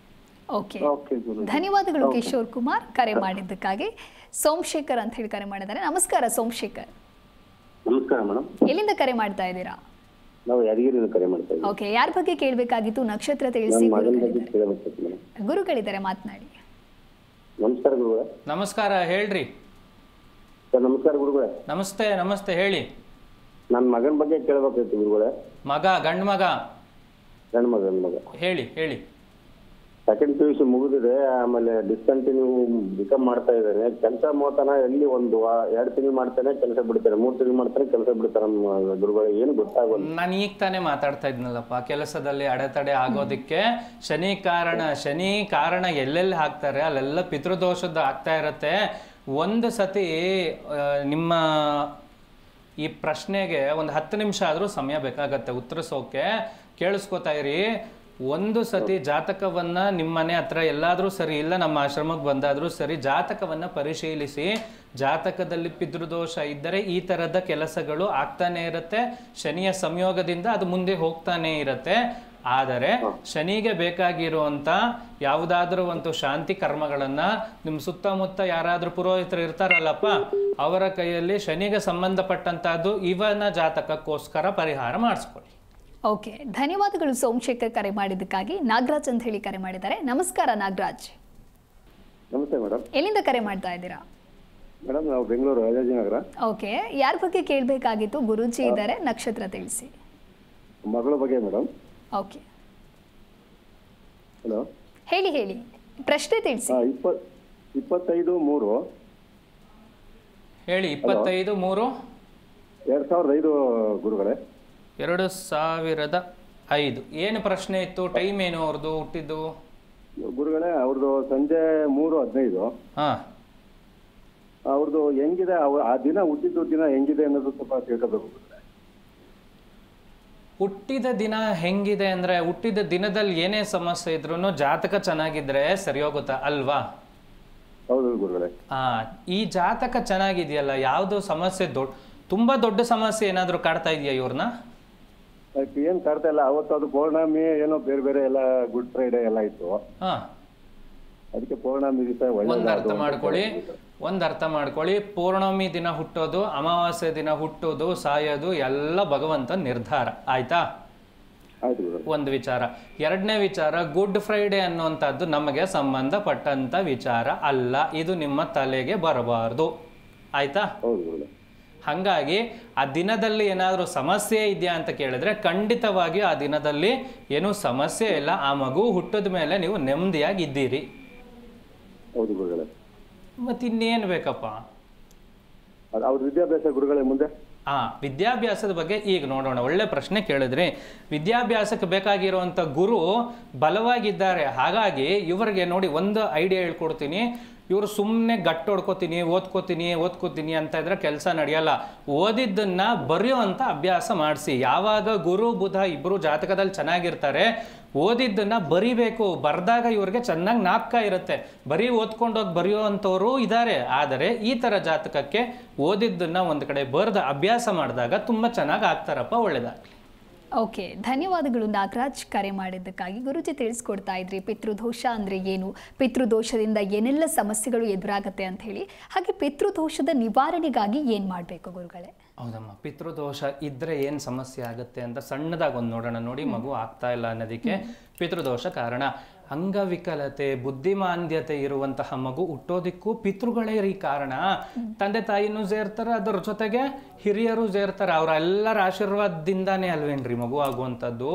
ಓಕೆ, ಧನ್ಯವಾದಗಳು ಕಿಶೋರ್ ಕುಮಾರ್ ಕರೆ ಮಾಡಿದ್ದಕ್ಕಾಗಿ. ಸೋಮಶೇಖರ್ ಅಂತ ಹೇಳಿ ಕರೆ ಮಾಡಿದ್ದಾರೆ. ನಮಸ್ಕಾರ ಸೋಮಶೇಖರ್. ನಮಸ್ಕಾರ ಮೇಡಮ್. ಎಲ್ಲಿಂದ ಕರೆ ಮಾಡ್ತಾ ಇದ್ದೀರಾ? ನಾವು ಯಾದಗಿರಿಯಿಂದ ಕರೆ ಮಾಡ್ತಾ ಇದ್ದೀವಿ. ಓಕೆ, ಯಾರ ಬಗ್ಗೆ ಕೇಳಬೇಕಾಗಿತ್ತು? ನಕ್ಷತ್ರ ತಿಳಿಸಿ. ಗುರುಗಳಿದ್ದಾರೆ, ಮಾತನಾಡಿ. ನಮಸ್ಕಾರ ಗುರುಗಳೇ. ನಮಸ್ಕಾರ, ಹೇಳ್ರಿ ಸರ್. ನಮಸ್ಕಾರ ಗುರುಗಳೇ. ನಮಸ್ತೆ ನಮಸ್ತೆ, ಹೇಳಿ. ನನ್ನ ಮಗನ ಬಗ್ಗೆ ಕೇಳಬೇಕಾಗಿತ್ತು ಗುರುಗಳೇ. ಮಗ? ಗಂಡು ಮಗ? ಗಂಡು ಮಗ. ಹೇಳಿ ಹೇಳಿ. ಸೆಕೆಂಡ್ PUC ಮುಗಿದಿದೆ, ಆಮೇಲೆ ಡಿಸ್ಕಂಟಿನ್ಯೂ BCom ಮಾಡ್ತಾ ಇದ್ದಾನೆ. ಕೆಲಸ ಮೋತನ ಎಲ್ಲಿ 2 ತಿಂಗಳು ಮಾಡ್ತಾನೆ, ಕೆಲಸ ಬಿಡ್ತಾನೆ, 3 ತಿಂಗಳು ಮಾಡ್ತಾನೆ, ಕೆಲಸ ಬಿಡ್ತಾನೆ. ನಮ್ಮ ಗುರುಗಳೇ ಏನು ಗೊತ್ತಾಗೋಲ್ಲ. ನಾನು ಈಗ ತಾನೇ ಮಾತಾಡ್ತಾ ಇದ್ನಲ್ಲಪ್ಪ, ಕೆಲಸದಲ್ಲಿ ಅಡೆತಡೆ ಆಗೋದಕ್ಕೆ ಶನಿ ಕಾರಣ ಎಲ್ಲೆಲ್ಲಿ ಹಾಕ್ತಾರೆ ಅಲ್ಲೆಲ್ಲ ಪಿತೃದೋಷದ ಆಗ್ತಾ ಇರತ್ತೆ. ಒಂದು ಸತಿ ನಿಮ್ಮ ಈ ಪ್ರಶ್ನೆಗೆ ಒಂದು 10 ನಿಮಿಷ ಆದರೂ ಸಮಯ ಬೇಕಾಗತ್ತೆ ಉತ್ತರಿಸೋಕೆ. ಕೇಳಿಸ್ಕೊತಾ ಇರಿ. ಒಂದು ಸತಿ ಜಾತಕವನ್ನ ನಿಮ್ಮನೆ ಹತ್ರ ಎಲ್ಲಾದರೂ ಸರಿ, ಇಲ್ಲ ನಮ್ಮ ಆಶ್ರಮಕ್ಕೆ ಬಂದಾದರೂ ಸರಿ, ಜಾತಕವನ್ನ ಪರಿಶೀಲಿಸಿ. ಜಾತಕದಲ್ಲಿ ಪಿತೃದೋಷ ಇದ್ದರೆ ಈ ಥರದ ಕೆಲಸಗಳು ಆಗ್ತಾನೆ ಇರುತ್ತೆ. ಶನಿಯ ಸಂಯೋಗದಿಂದ ಅದು ಮುಂದೆ ಹೋಗ್ತಾನೆ ಇರುತ್ತೆ. ಆದರೆ ಶನಿಗೆ ಬೇಕಾಗಿರುವಂಥ ಯಾವುದಾದ್ರೂ ಒಂದು ಶಾಂತಿ ಕರ್ಮಗಳನ್ನು ನಿಮ್ಮ ಸುತ್ತಮುತ್ತ ಯಾರಾದರೂ ಪುರೋಹಿತರು ಇರ್ತಾರಲ್ಲಪ್ಪ, ಅವರ ಕೈಯಲ್ಲಿ ಶನಿಗೆ ಸಂಬಂಧಪಟ್ಟಂಥದ್ದು ಇವನ ಜಾತಕಕ್ಕೋಸ್ಕರ ಪರಿಹಾರ ಮಾಡಿಸ್ಕೊಳ್ಳಿ. ಓಕೆ, ಧನ್ಯವಾದಗಳು ಸೋಮಶೇಖರ್ ಕರೆ ಮಾಡಿದ್ದಕ್ಕಾಗಿ. ನಾಗರಾಜ್ ಅಂತ ಹೇಳಿ ಕರೆ ಮಾಡಿದ್ದಾರೆ. ನಮಸ್ಕಾರ ನಾಗರಾಜ್. ನಮಸ್ತೆ ಮೇಡಮ್. ಎಲ್ಲಿಂದ ಕರೆ ಮಾಡ್ತಾ ಇದ್ದೀರಾ? ಮೇಡಮ್ ನಾವು ಬೆಂಗಳೂರು ರಾಜಾಜಿನಗರ. ಓಕೆ, ಯಾರ ಬಗ್ಗೆ ಕೇಳಬೇಕಾಗಿತ್ತು? ಗುರೂಜಿ ಇದ್ದಾರೆ, ನಕ್ಷತ್ರ ತಿಳಿಸಿ. ಮಗಳ ಬಗ್ಗೆ ಮೇಡಮ್. ಓಕೆ, ಹಲೋ, ಹೇಳಿ ಹೇಳಿ, ಪ್ರಶ್ನೆ ತಿಳಿಸಿ. 25/3 ಹೇಳಿ. 25/3 2005 ಗುರುಗಳೇ. 2005. ಏನು ಪ್ರಶ್ನೆ ಇತ್ತು? ಟೈಮ್ ಏನು ಅವ್ರದ್ದು ಹುಟ್ಟಿದ್ದು? ಗುರುಗಳೇ ಅವ್ರದ್ದು ಸಂಜೆ 3:15. ಅವ್ರದ್ದು ಹೆಂಗಿದೆ, ಆ ದಿನ ಹುಟ್ಟಿದ್ದು ದಿನ ಹೆಂಗಿದೆ ಅನ್ನೋದು ಸ್ವಲ್ಪ ತಿಳ್ಕೋಬೇಕು. ಹುಟ್ಟಿದ ದಿನ ಹೆಂಗಿದೆ ಅಂದ್ರೆ, ಹುಟ್ಟಿದ ದಿನದಲ್ಲಿ ಏನೇ ಸಮಸ್ಯೆ ಇದ್ರೂ ಜಾತಕ ಚೆನ್ನಾಗಿದ್ರೆ ಸರಿ ಹೋಗುತ್ತಾ ಅಲ್ವಾ? ಹೌದು ಗುರುಗಳೇ. ಈ ಜಾತಕ ಚೆನ್ನಾಗಿದೆಯಲ್ಲ, ಯಾವುದು ಸಮಸ್ಯೆ ತುಂಬಾ ದೊಡ್ಡ ಸಮಸ್ಯೆ ಏನಾದ್ರು ಕಾಡ್ತಾ ಇದೆಯಾ ಇವ್ರನ್ನ? ಏನ್ ಕಾಡ್ತಾ ಇಲ್ಲ. ಅವತ್ತು ಅದು ಪೌರ್ಣಮಿ ಏನೋ ಬೇರೆ ಬೇರೆ ಎಲ್ಲ ಗುಡ್ ಫ್ರೈಡೆ ಎಲ್ಲ ಇತ್ತು. ಅದಕ್ಕೆ ಪೌರ್ಣಮಿ ದಿವಸ ಒಂದು ಅರ್ಥ ಮಾಡ್ಕೊಳ್ಳಿ, ಪೌರ್ಣಮಿ ದಿನ ಹುಟ್ಟೋದು, ಅಮಾವಾಸ್ಯೆ ದಿನ ಹುಟ್ಟೋದು, ಸಾಯೋದು ಎಲ್ಲ ಭಗವಂತನ ನಿರ್ಧಾರ. ಆಯ್ತಾ? ಒಂದು ವಿಚಾರ. ಎರಡನೇ ವಿಚಾರ, ಗುಡ್ ಫ್ರೈಡೆ ಅನ್ನುವಂಥದ್ದು ನಮಗೆ ಸಂಬಂಧಪಟ್ಟಂತ ವಿಚಾರ ಅಲ್ಲ. ಇದು ನಿಮ್ಮ ತಲೆಗೆ ಬರಬಾರ್ದು. ಆಯ್ತಾ? ಹಾಗಾಗಿ ಆ ದಿನದಲ್ಲಿ ಏನಾದರೂ ಸಮಸ್ಯೆ ಇದೆಯಾ ಅಂತ ಕೇಳಿದ್ರೆ ಖಂಡಿತವಾಗಿ ಆ ದಿನದಲ್ಲಿ ಏನೂ ಸಮಸ್ಯೆ ಇಲ್ಲ. ಆ ಮಗು ಹುಟ್ಟಿದ ಮೇಲೆ ನೀವು ನೆಮ್ಮದಿಯಾಗಿದ್ದೀರಿ. ಮತ್ತಿನ್ನೇನು ಬೇಕಪ್ಪ? ಅವ್ರ ವಿದ್ಯಾಭ್ಯಾಸ ಗುರುಗಳೇ ಮುಂದೆ ವಿದ್ಯಾಭ್ಯಾಸದ ಬಗ್ಗೆ ಈಗ ನೋಡೋಣ. ಒಳ್ಳೆ ಪ್ರಶ್ನೆ ಕೇಳಿದ್ರಿ. ವಿದ್ಯಾಭ್ಯಾಸಕ್ಕೆ ಬೇಕಾಗಿರುವಂಥ ಗುರು ಬಲವಾಗಿದ್ದಾರೆ. ಹಾಗಾಗಿ ಇವರಿಗೆ ನೋಡಿ ಒಂದು ಐಡಿಯಾ ಹೇಳ್ಕೊಡ್ತೀನಿ. ಇವರು ಸುಮ್ಮನೆ ಗಟ್ಟು ಓದ್ಕೋತೀನಿ ಅಂತ ಇದ್ರೆ ಕೆಲಸ ನಡೆಯಲ್ಲ. ಓದಿದ್ದನ್ನ ಬರೆಯುವಂಥ ಅಭ್ಯಾಸ ಮಾಡಿಸಿ. ಯಾವಾಗ ಗುರು ಬುಧ ಇಬ್ಬರು ಜಾತಕದಲ್ಲಿ ಚೆನ್ನಾಗಿರ್ತಾರೆ, ಓದಿದ್ದನ್ನ ಬರಿಬೇಕು. ಬರೆದಾಗ ಇವ್ರಿಗೆ ಚೆನ್ನಾಗಿ ಜ್ಞಾಪಕ ಇರುತ್ತೆ. ಬರೀ ಓದ್ಕೊಂಡೋಗಿ ಬರೆಯುವಂಥವ್ರು ಇದ್ದಾರೆ. ಆದರೆ ಈ ಥರ ಜಾತಕಕ್ಕೆ ಓದಿದ್ದನ್ನ ಒಂದು ಕಡೆ ಬರೆದ ಅಭ್ಯಾಸ ಮಾಡಿದಾಗ ತುಂಬ ಚೆನ್ನಾಗಿ ಆಗ್ತಾರಪ್ಪ. ಒಳ್ಳೆಯದಾಗಲಿ. ಓಕೆ, ಧನ್ಯವಾದಗಳು ನಾಗರಾಜ್, ಕರೆ ಮಾಡಿದ್ದಕ್ಕಾಗಿ. ಗುರುಜಿ ತಿಳಿಸ್ಕೊಡ್ತಾ ಇದ್ರಿ ಪಿತೃದೋಷ ಅಂದರೆ ಏನು, ಪಿತೃದೋಷದಿಂದ ಏನೆಲ್ಲ ಸಮಸ್ಯೆಗಳು ಎದುರಾಗತ್ತೆ ಅಂತ ಹೇಳಿ. ಹಾಗೆ ಪಿತೃದೋಷದ ನಿವಾರಣೆಗಾಗಿ ಏನು ಮಾಡಬೇಕು ಗುರುಗಳೇ? ಹೌದಮ್ಮ, ಪಿತೃದೋಷ ಇದ್ರೆ ಏನು ಸಮಸ್ಯೆ ಆಗುತ್ತೆ ಅಂತ ಸಣ್ಣದಾಗಿ ಒಂದು ನೋಡೋಣ. ನೋಡಿ, ಮಗು ಆಗ್ತಾ ಇಲ್ಲ ಅನ್ನೋದಕ್ಕೆ ಪಿತೃದೋಷ ಕಾರಣ. ಅಂಗವಿಕಲತೆ, ಬುದ್ಧಿಮಾಂದ್ಯತೆ ಇರುವಂತಹ ಮಗು ಹುಟ್ಟೋದಿಕ್ಕೂ ಪಿತೃಗಳೇ ಕಾರಣ. ತಂದೆ ತಾಯಿನೂ ಸೇರ್ತಾರೆ, ಅದರ ಜೊತೆಗೆ ಹಿರಿಯರು ಸೇರ್ತಾರೆ. ಅವರೆಲ್ಲರ ಆಶೀರ್ವಾದದಿಂದಾನೇ ಅಲ್ವೇನ್ರಿ ಮಗು ಆಗುವಂಥದ್ದು.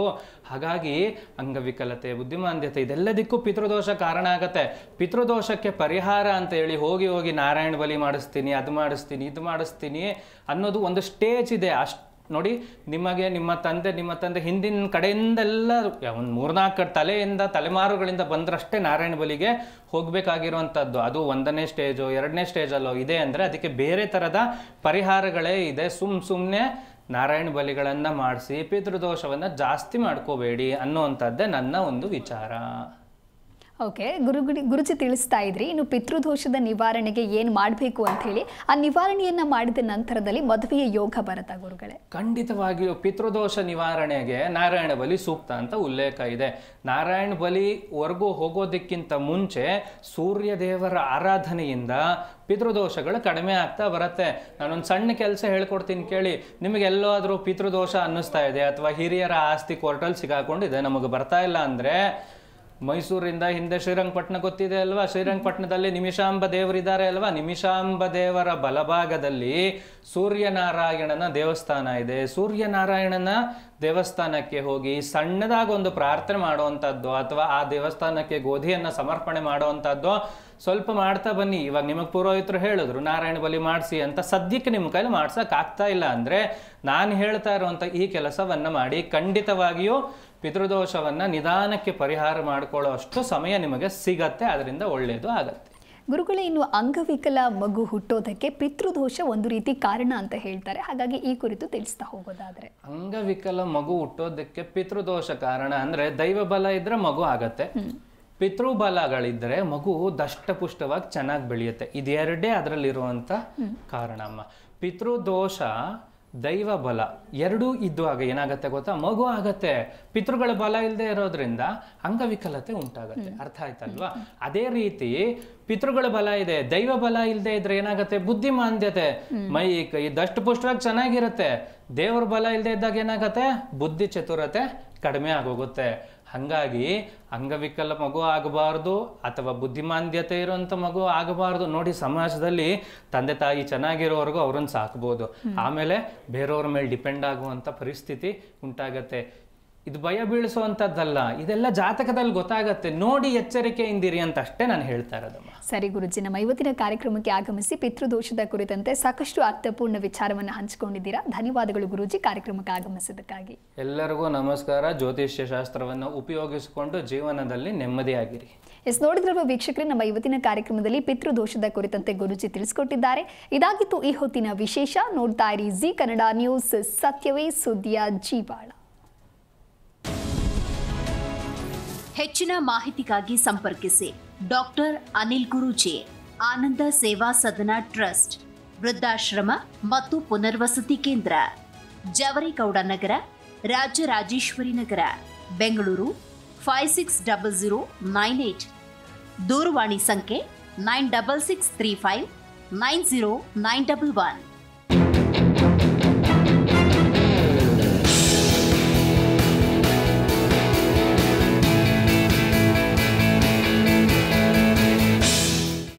ಹಾಗಾಗಿ ಅಂಗವಿಕಲತೆ, ಬುದ್ಧಿಮಾಂದ್ಯತೆ ಇದೆಲ್ಲದಕ್ಕೂ ಪಿತೃದೋಷ ಕಾರಣ ಆಗತ್ತೆ. ಪಿತೃದೋಷಕ್ಕೆ ಪರಿಹಾರ ಅಂತ ಹೇಳಿ ಹೋಗಿ ನಾರಾಯಣ ಬಲಿ ಮಾಡಿಸ್ತೀನಿ, ಅದು ಮಾಡಿಸ್ತೀನಿ, ಇದು ಮಾಡಿಸ್ತೀನಿ ಅನ್ನೋದು ಒಂದು ಸ್ಟೇಜ್ ಇದೆ. ಅಷ್ಟು ನೋಡಿ, ನಿಮಗೆ ನಿಮ್ಮ ತಂದೆ ಹಿಂದಿನ ಕಡೆಯಿಂದೆಲ್ಲ ಒಂದು 3-4 ತಲೆಮಾರುಗಳಿಂದ ಬಂದ್ರಷ್ಟೇ ನಾರಾಯಣ ಬಲಿಗೆ ಹೋಗಬೇಕಾಗಿರುವಂಥದ್ದು. ಅದು 1ನೇ ಸ್ಟೇಜು 2ನೇ ಸ್ಟೇಜಲ್ಲೋ ಇದೆ ಅಂದರೆ ಅದಕ್ಕೆ ಬೇರೆ ಥರದ ಪರಿಹಾರಗಳೇ ಇದೆ. ಸುಮ್ಮನೆ ನಾರಾಯಣ ಬಲಿಗಳನ್ನು ಮಾಡಿಸಿ ಪಿತೃದೋಷವನ್ನು ಜಾಸ್ತಿ ಮಾಡ್ಕೋಬೇಡಿ ಅನ್ನೋವಂಥದ್ದೇ ನನ್ನ ಒಂದು ವಿಚಾರ. ಓಕೆ, ಗುರುಜಿ ತಿಳಿಸ್ತಾ ಇದ್ರಿ. ಇನ್ನು ಪಿತೃದೋಷದ ನಿವಾರಣೆಗೆ ಏನು ಮಾಡಬೇಕು ಅಂತ ಹೇಳಿ, ಆ ನಿವಾರಣೆಯನ್ನು ಮಾಡಿದ ನಂತರದಲ್ಲಿ ಮದುವೆಯ ಯೋಗ ಬರುತ್ತಾ ಗುರುಗಳೇ? ಖಂಡಿತವಾಗಿಯೂ ಪಿತೃದೋಷ ನಿವಾರಣೆಗೆ ನಾರಾಯಣ ಬಲಿ ಸೂಕ್ತ ಅಂತ ಉಲ್ಲೇಖ ಇದೆ. ನಾರಾಯಣ ಬಲಿವರೆಗೂ ಹೋಗೋದಕ್ಕಿಂತ ಮುಂಚೆ ಸೂರ್ಯ ದೇವರ ಆರಾಧನೆಯಿಂದ ಪಿತೃದೋಷಗಳು ಕಡಿಮೆ ಆಗ್ತಾ ಬರುತ್ತೆ. ನಾನೊಂದು ಸಣ್ಣ ಕೆಲಸ ಹೇಳ್ಕೊಡ್ತೀನಿ ಕೇಳಿ. ನಿಮಗೆಲ್ಲೋ ಪಿತೃದೋಷ ಅನ್ನಿಸ್ತಾ ಇದೆ ಅಥವಾ ಹಿರಿಯರ ಆಸ್ತಿ ಕೋರ್ಟಲ್ಲಿ ಸಿಗಾಕೊಂಡಿದೆ, ನಮಗೆ ಬರ್ತಾ ಇಲ್ಲ ಅಂದರೆ ಮೈಸೂರಿಂದ ಹಿಂದೆ ಶ್ರೀರಂಗಪಟ್ಟಣ ಗೊತ್ತಿದೆ ಅಲ್ವಾ? ಶ್ರೀರಂಗಪಟ್ಟಣದಲ್ಲಿ ನಿಮಿಷಾಂಬ ದೇವರಿದ್ದಾರೆ ಅಲ್ವಾ? ನಿಮಿಷಾಂಬ ದೇವರ ಬಲಭಾಗದಲ್ಲಿ ಸೂರ್ಯನಾರಾಯಣನ ದೇವಸ್ಥಾನ ಇದೆ. ಸೂರ್ಯನಾರಾಯಣನ ದೇವಸ್ಥಾನಕ್ಕೆ ಹೋಗಿ ಸಣ್ಣದಾಗಿ ಒಂದು ಪ್ರಾರ್ಥನೆ ಮಾಡುವಂಥದ್ದು ಅಥವಾ ಆ ದೇವಸ್ಥಾನಕ್ಕೆ ಗೋಧಿಯನ್ನು ಸಮರ್ಪಣೆ ಮಾಡುವಂಥದ್ದು ಸ್ವಲ್ಪ ಮಾಡ್ತಾ ಬನ್ನಿ. ಇವಾಗ ನಿಮಗೆ ಪುರೋಹಿತರು ಹೇಳಿದ್ರು ನಾರಾಯಣ ಬಲಿ ಮಾಡಿಸಿ ಅಂತ, ಸದ್ಯಕ್ಕೆ ನಿಮ್ಮ ಕೈಲಿ ಮಾಡ್ಸೋಕೆ ಆಗ್ತಾ ಇಲ್ಲ ಅಂದರೆ ನಾನು ಹೇಳ್ತಾ ಇರುವಂಥ ಈ ಕೆಲಸವನ್ನು ಮಾಡಿ. ಖಂಡಿತವಾಗಿಯೂ ಪಿತೃದೋಷವನ್ನು ನಿಧಾನಕ್ಕೆ ಪರಿಹಾರ ಮಾಡಿಕೊಳ್ಳೋ ಅಷ್ಟು ಸಮಯ ನಿಮಗೆ ಸಿಗತ್ತೆ. ಅದರಿಂದ ಒಳ್ಳೆಯದು ಆಗತ್ತೆ. ಗುರುಗಳೇ, ಇನ್ನು ಅಂಗವಿಕಲ ಮಗು ಹುಟ್ಟೋದಕ್ಕೆ ಪಿತೃದೋಷ ಒಂದು ರೀತಿ ಕಾರಣ ಅಂತ ಹೇಳ್ತಾರೆ. ಹಾಗಾಗಿ ಈ ಕುರಿತು ತಿಳಿಸ್ತಾ ಹೋಗೋದಾದ್ರೆ, ಅಂಗವಿಕಲ ಮಗು ಹುಟ್ಟೋದಕ್ಕೆ ಪಿತೃದೋಷ ಕಾರಣ ಅಂದ್ರೆ ದೈವ ಬಲ ಇದ್ರೆ ಮಗು ಆಗತ್ತೆ, ಪಿತೃಬಲಗಳಿದ್ರೆ ಮಗು ದಷ್ಟಪುಷ್ಟವಾಗಿ ಚೆನ್ನಾಗಿ ಬೆಳೆಯುತ್ತೆ. ಇದೆರಡೇ ಅದರಲ್ಲಿರುವಂತ ಕಾರಣ ಅಮ್ಮ. ಪಿತೃದೋಷ ದೈವ ಬಲ ಎರಡೂ ಇದ್ದಾಗ ಏನಾಗತ್ತೆ ಗೊತ್ತಾ? ಮಗು ಆಗತ್ತೆ. ಪಿತೃಗಳ ಬಲ ಇಲ್ಲದೆ ಇರೋದ್ರಿಂದ ಅಂಗವಿಕಲತೆ ಉಂಟಾಗತ್ತೆ. ಅರ್ಥ ಆಯ್ತಲ್ವಾ? ಅದೇ ರೀತಿ ಪಿತೃಗಳ ಬಲ ಇದೆ, ದೈವ ಬಲ ಇಲ್ಲದೆ ಇದ್ರೆ ಏನಾಗತ್ತೆ? ಬುದ್ಧಿಮಾಂದ್ಯತೆ, ಮೈ ಕೈ ದಷ್ಟಪುಷ್ಟವಾಗಿ ಚೆನ್ನಾಗಿರುತ್ತೆ. ದೇವರ ಬಲ ಇಲ್ಲದೆ ಇದ್ದಾಗ ಏನಾಗತ್ತೆ? ಬುದ್ಧಿ ಚತುರತೆ ಕಡಿಮೆ ಆಗೋಗುತ್ತೆ. ಹಾಗಾಗಿ ಅಂಗವಿಕಲ ಮಗು ಆಗಬಾರ್ದು ಅಥವಾ ಬುದ್ಧಿಮಾಂದ್ಯತೆ ಇರುವಂಥ ಮಗು ಆಗಬಾರ್ದು. ನೋಡಿ, ಸಮಾಜದಲ್ಲಿ ತಂದೆ ತಾಯಿ ಚೆನ್ನಾಗಿರೋವರೆಗೂ ಅವ್ರನ್ನ ಸಾಕ್ಬೋದು, ಆಮೇಲೆ ಬೇರೆಯವ್ರ ಮೇಲೆ ಡಿಪೆಂಡ್ ಆಗುವಂಥ ಪರಿಸ್ಥಿತಿ ಉಂಟಾಗತ್ತೆ. ಇದು ಭಯ ಬೀಳಿಸುವಂಥದ್ದಲ್ಲ, ಇದೆಲ್ಲ ಜಾತಕದಲ್ಲಿ ಗೊತ್ತಾಗತ್ತೆ. ನೋಡಿ ಎಚ್ಚರಿಕೆಯಿಂದಿರಿ ಅಂತ ಅಷ್ಟೇ ನಾನು ಹೇಳ್ತಾ ಇರೋದಮ್ಮ. ಸರಿ ಗುರುಜಿ, ನಮ್ಮ ಇವತ್ತಿನ ಕಾರ್ಯಕ್ರಮಕ್ಕೆ ಆಗಮಿಸಿ ಪಿತೃದೋಷದ ಕುರಿತಂತೆ ಸಾಕಷ್ಟು ಅರ್ಥಪೂರ್ಣ ವಿಚಾರವನ್ನು ಹಂಚಿಕೊಂಡಿದ್ದೀರಾ. ಧನ್ಯವಾದಗಳು ಗುರುಜಿ, ಕಾರ್ಯಕ್ರಮಕ್ಕೆ ಆಗಮಿಸಿದ್ದಕ್ಕಾಗಿ. ಎಲ್ಲರಿಗೂ ನಮಸ್ಕಾರ. ಜ್ಯೋತಿಷ್ಯ ಶಾಸ್ತ್ರವನ್ನು ಉಪಯೋಗಿಸಿಕೊಂಡು ಜೀವನದಲ್ಲಿ ನೆಮ್ಮದಿಯಾಗಿರಿ. ನೋಡಿದ್ರಲ್ವ ವೀಕ್ಷಕರೇ, ನಮ್ಮ ಇವತ್ತಿನ ಕಾರ್ಯಕ್ರಮದಲ್ಲಿ ಪಿತೃದೋಷದ ಕುರಿತಂತೆ ಗುರುಜಿ ತಿಳಿಸಿಕೊಟ್ಟಿದ್ದಾರೆ. ಇದಾಗಿತ್ತು ಈ ಹೊತ್ತಿನ ವಿಶೇಷ. ನೋಡ್ತಾ ಇರಿ ಜಿ ಕನ್ನಡ ನ್ಯೂಸ್, ಸತ್ಯವೇ ಸುದ್ದಿಯ ಜೀವಾಳ. ಹೆಚ್ಚಿನ ಮಾಹಿತಿಗಾಗಿ ಸಂಪರ್ಕಿಸಿ ಡಾಕ್ಟರ್ ಅನಿಲ್ ಗುರೂಜಿ, ಆನಂದ ಸೇವಾ ಸದನ ಟ್ರಸ್ಟ್, ವೃದ್ಧಾಶ್ರಮ ಮತ್ತು ಪುನರ್ವಸತಿ ಕೇಂದ್ರ, ಜವರೇಗೌಡ ನಗರ, ರಾಜರಾಜೇಶ್ವರಿ ನಗರ, ಬೆಂಗಳೂರು 560098. ದೂರವಾಣಿ ಸಂಖ್ಯೆ 9665 90 911.